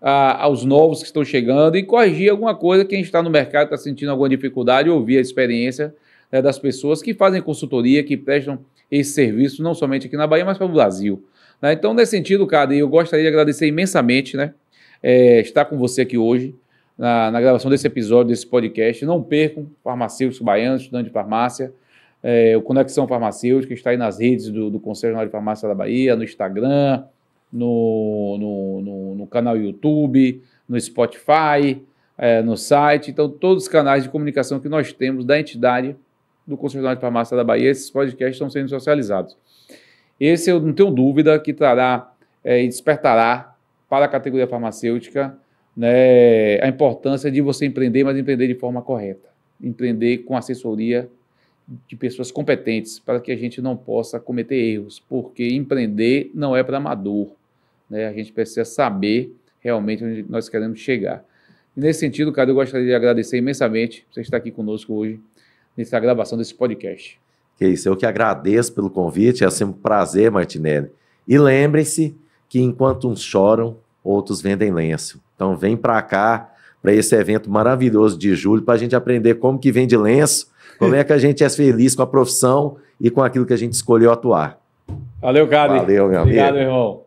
aos novos que estão chegando e corrigir alguma coisa que a gente está no mercado, está sentindo alguma dificuldade, ouvir a experiência, né, das pessoas que fazem consultoria, que prestam esse serviço, não somente aqui na Bahia, mas para o Brasil. Né? Então, nesse sentido, Cadre, eu gostaria de agradecer imensamente, né, estar com você aqui hoje, na gravação desse episódio, desse podcast. Não percam, farmacêuticos baianos, estudantes de farmácia, o Conexão Farmacêutica, está aí nas redes do Conselho Regional de Farmácia da Bahia, no Instagram, no canal YouTube, no Spotify, no site. Então, todos os canais de comunicação que nós temos da entidade do Conselho Regional de Farmácia da Bahia, esses podcasts estão sendo socializados. Esse eu não tenho dúvida que trará e despertará para a categoria farmacêutica, né, a importância de você empreender, mas empreender de forma correta. Empreender com assessoria de pessoas competentes, para que a gente não possa cometer erros, porque empreender não é para amador, né? A gente precisa saber realmente onde nós queremos chegar. E nesse sentido, cara, eu gostaria de agradecer imensamente você estar aqui conosco hoje, nessa gravação desse podcast. Que isso, eu que agradeço pelo convite, é sempre um prazer, Martinelli. E lembrem-se que enquanto uns choram, outros vendem lenço. Então vem para cá, para esse evento maravilhoso de julho, para a gente aprender como que vende lenço, como é que a gente é feliz com a profissão e com aquilo que a gente escolheu atuar. Valeu, Cadre. Valeu, meu amigo. Obrigado, meu irmão.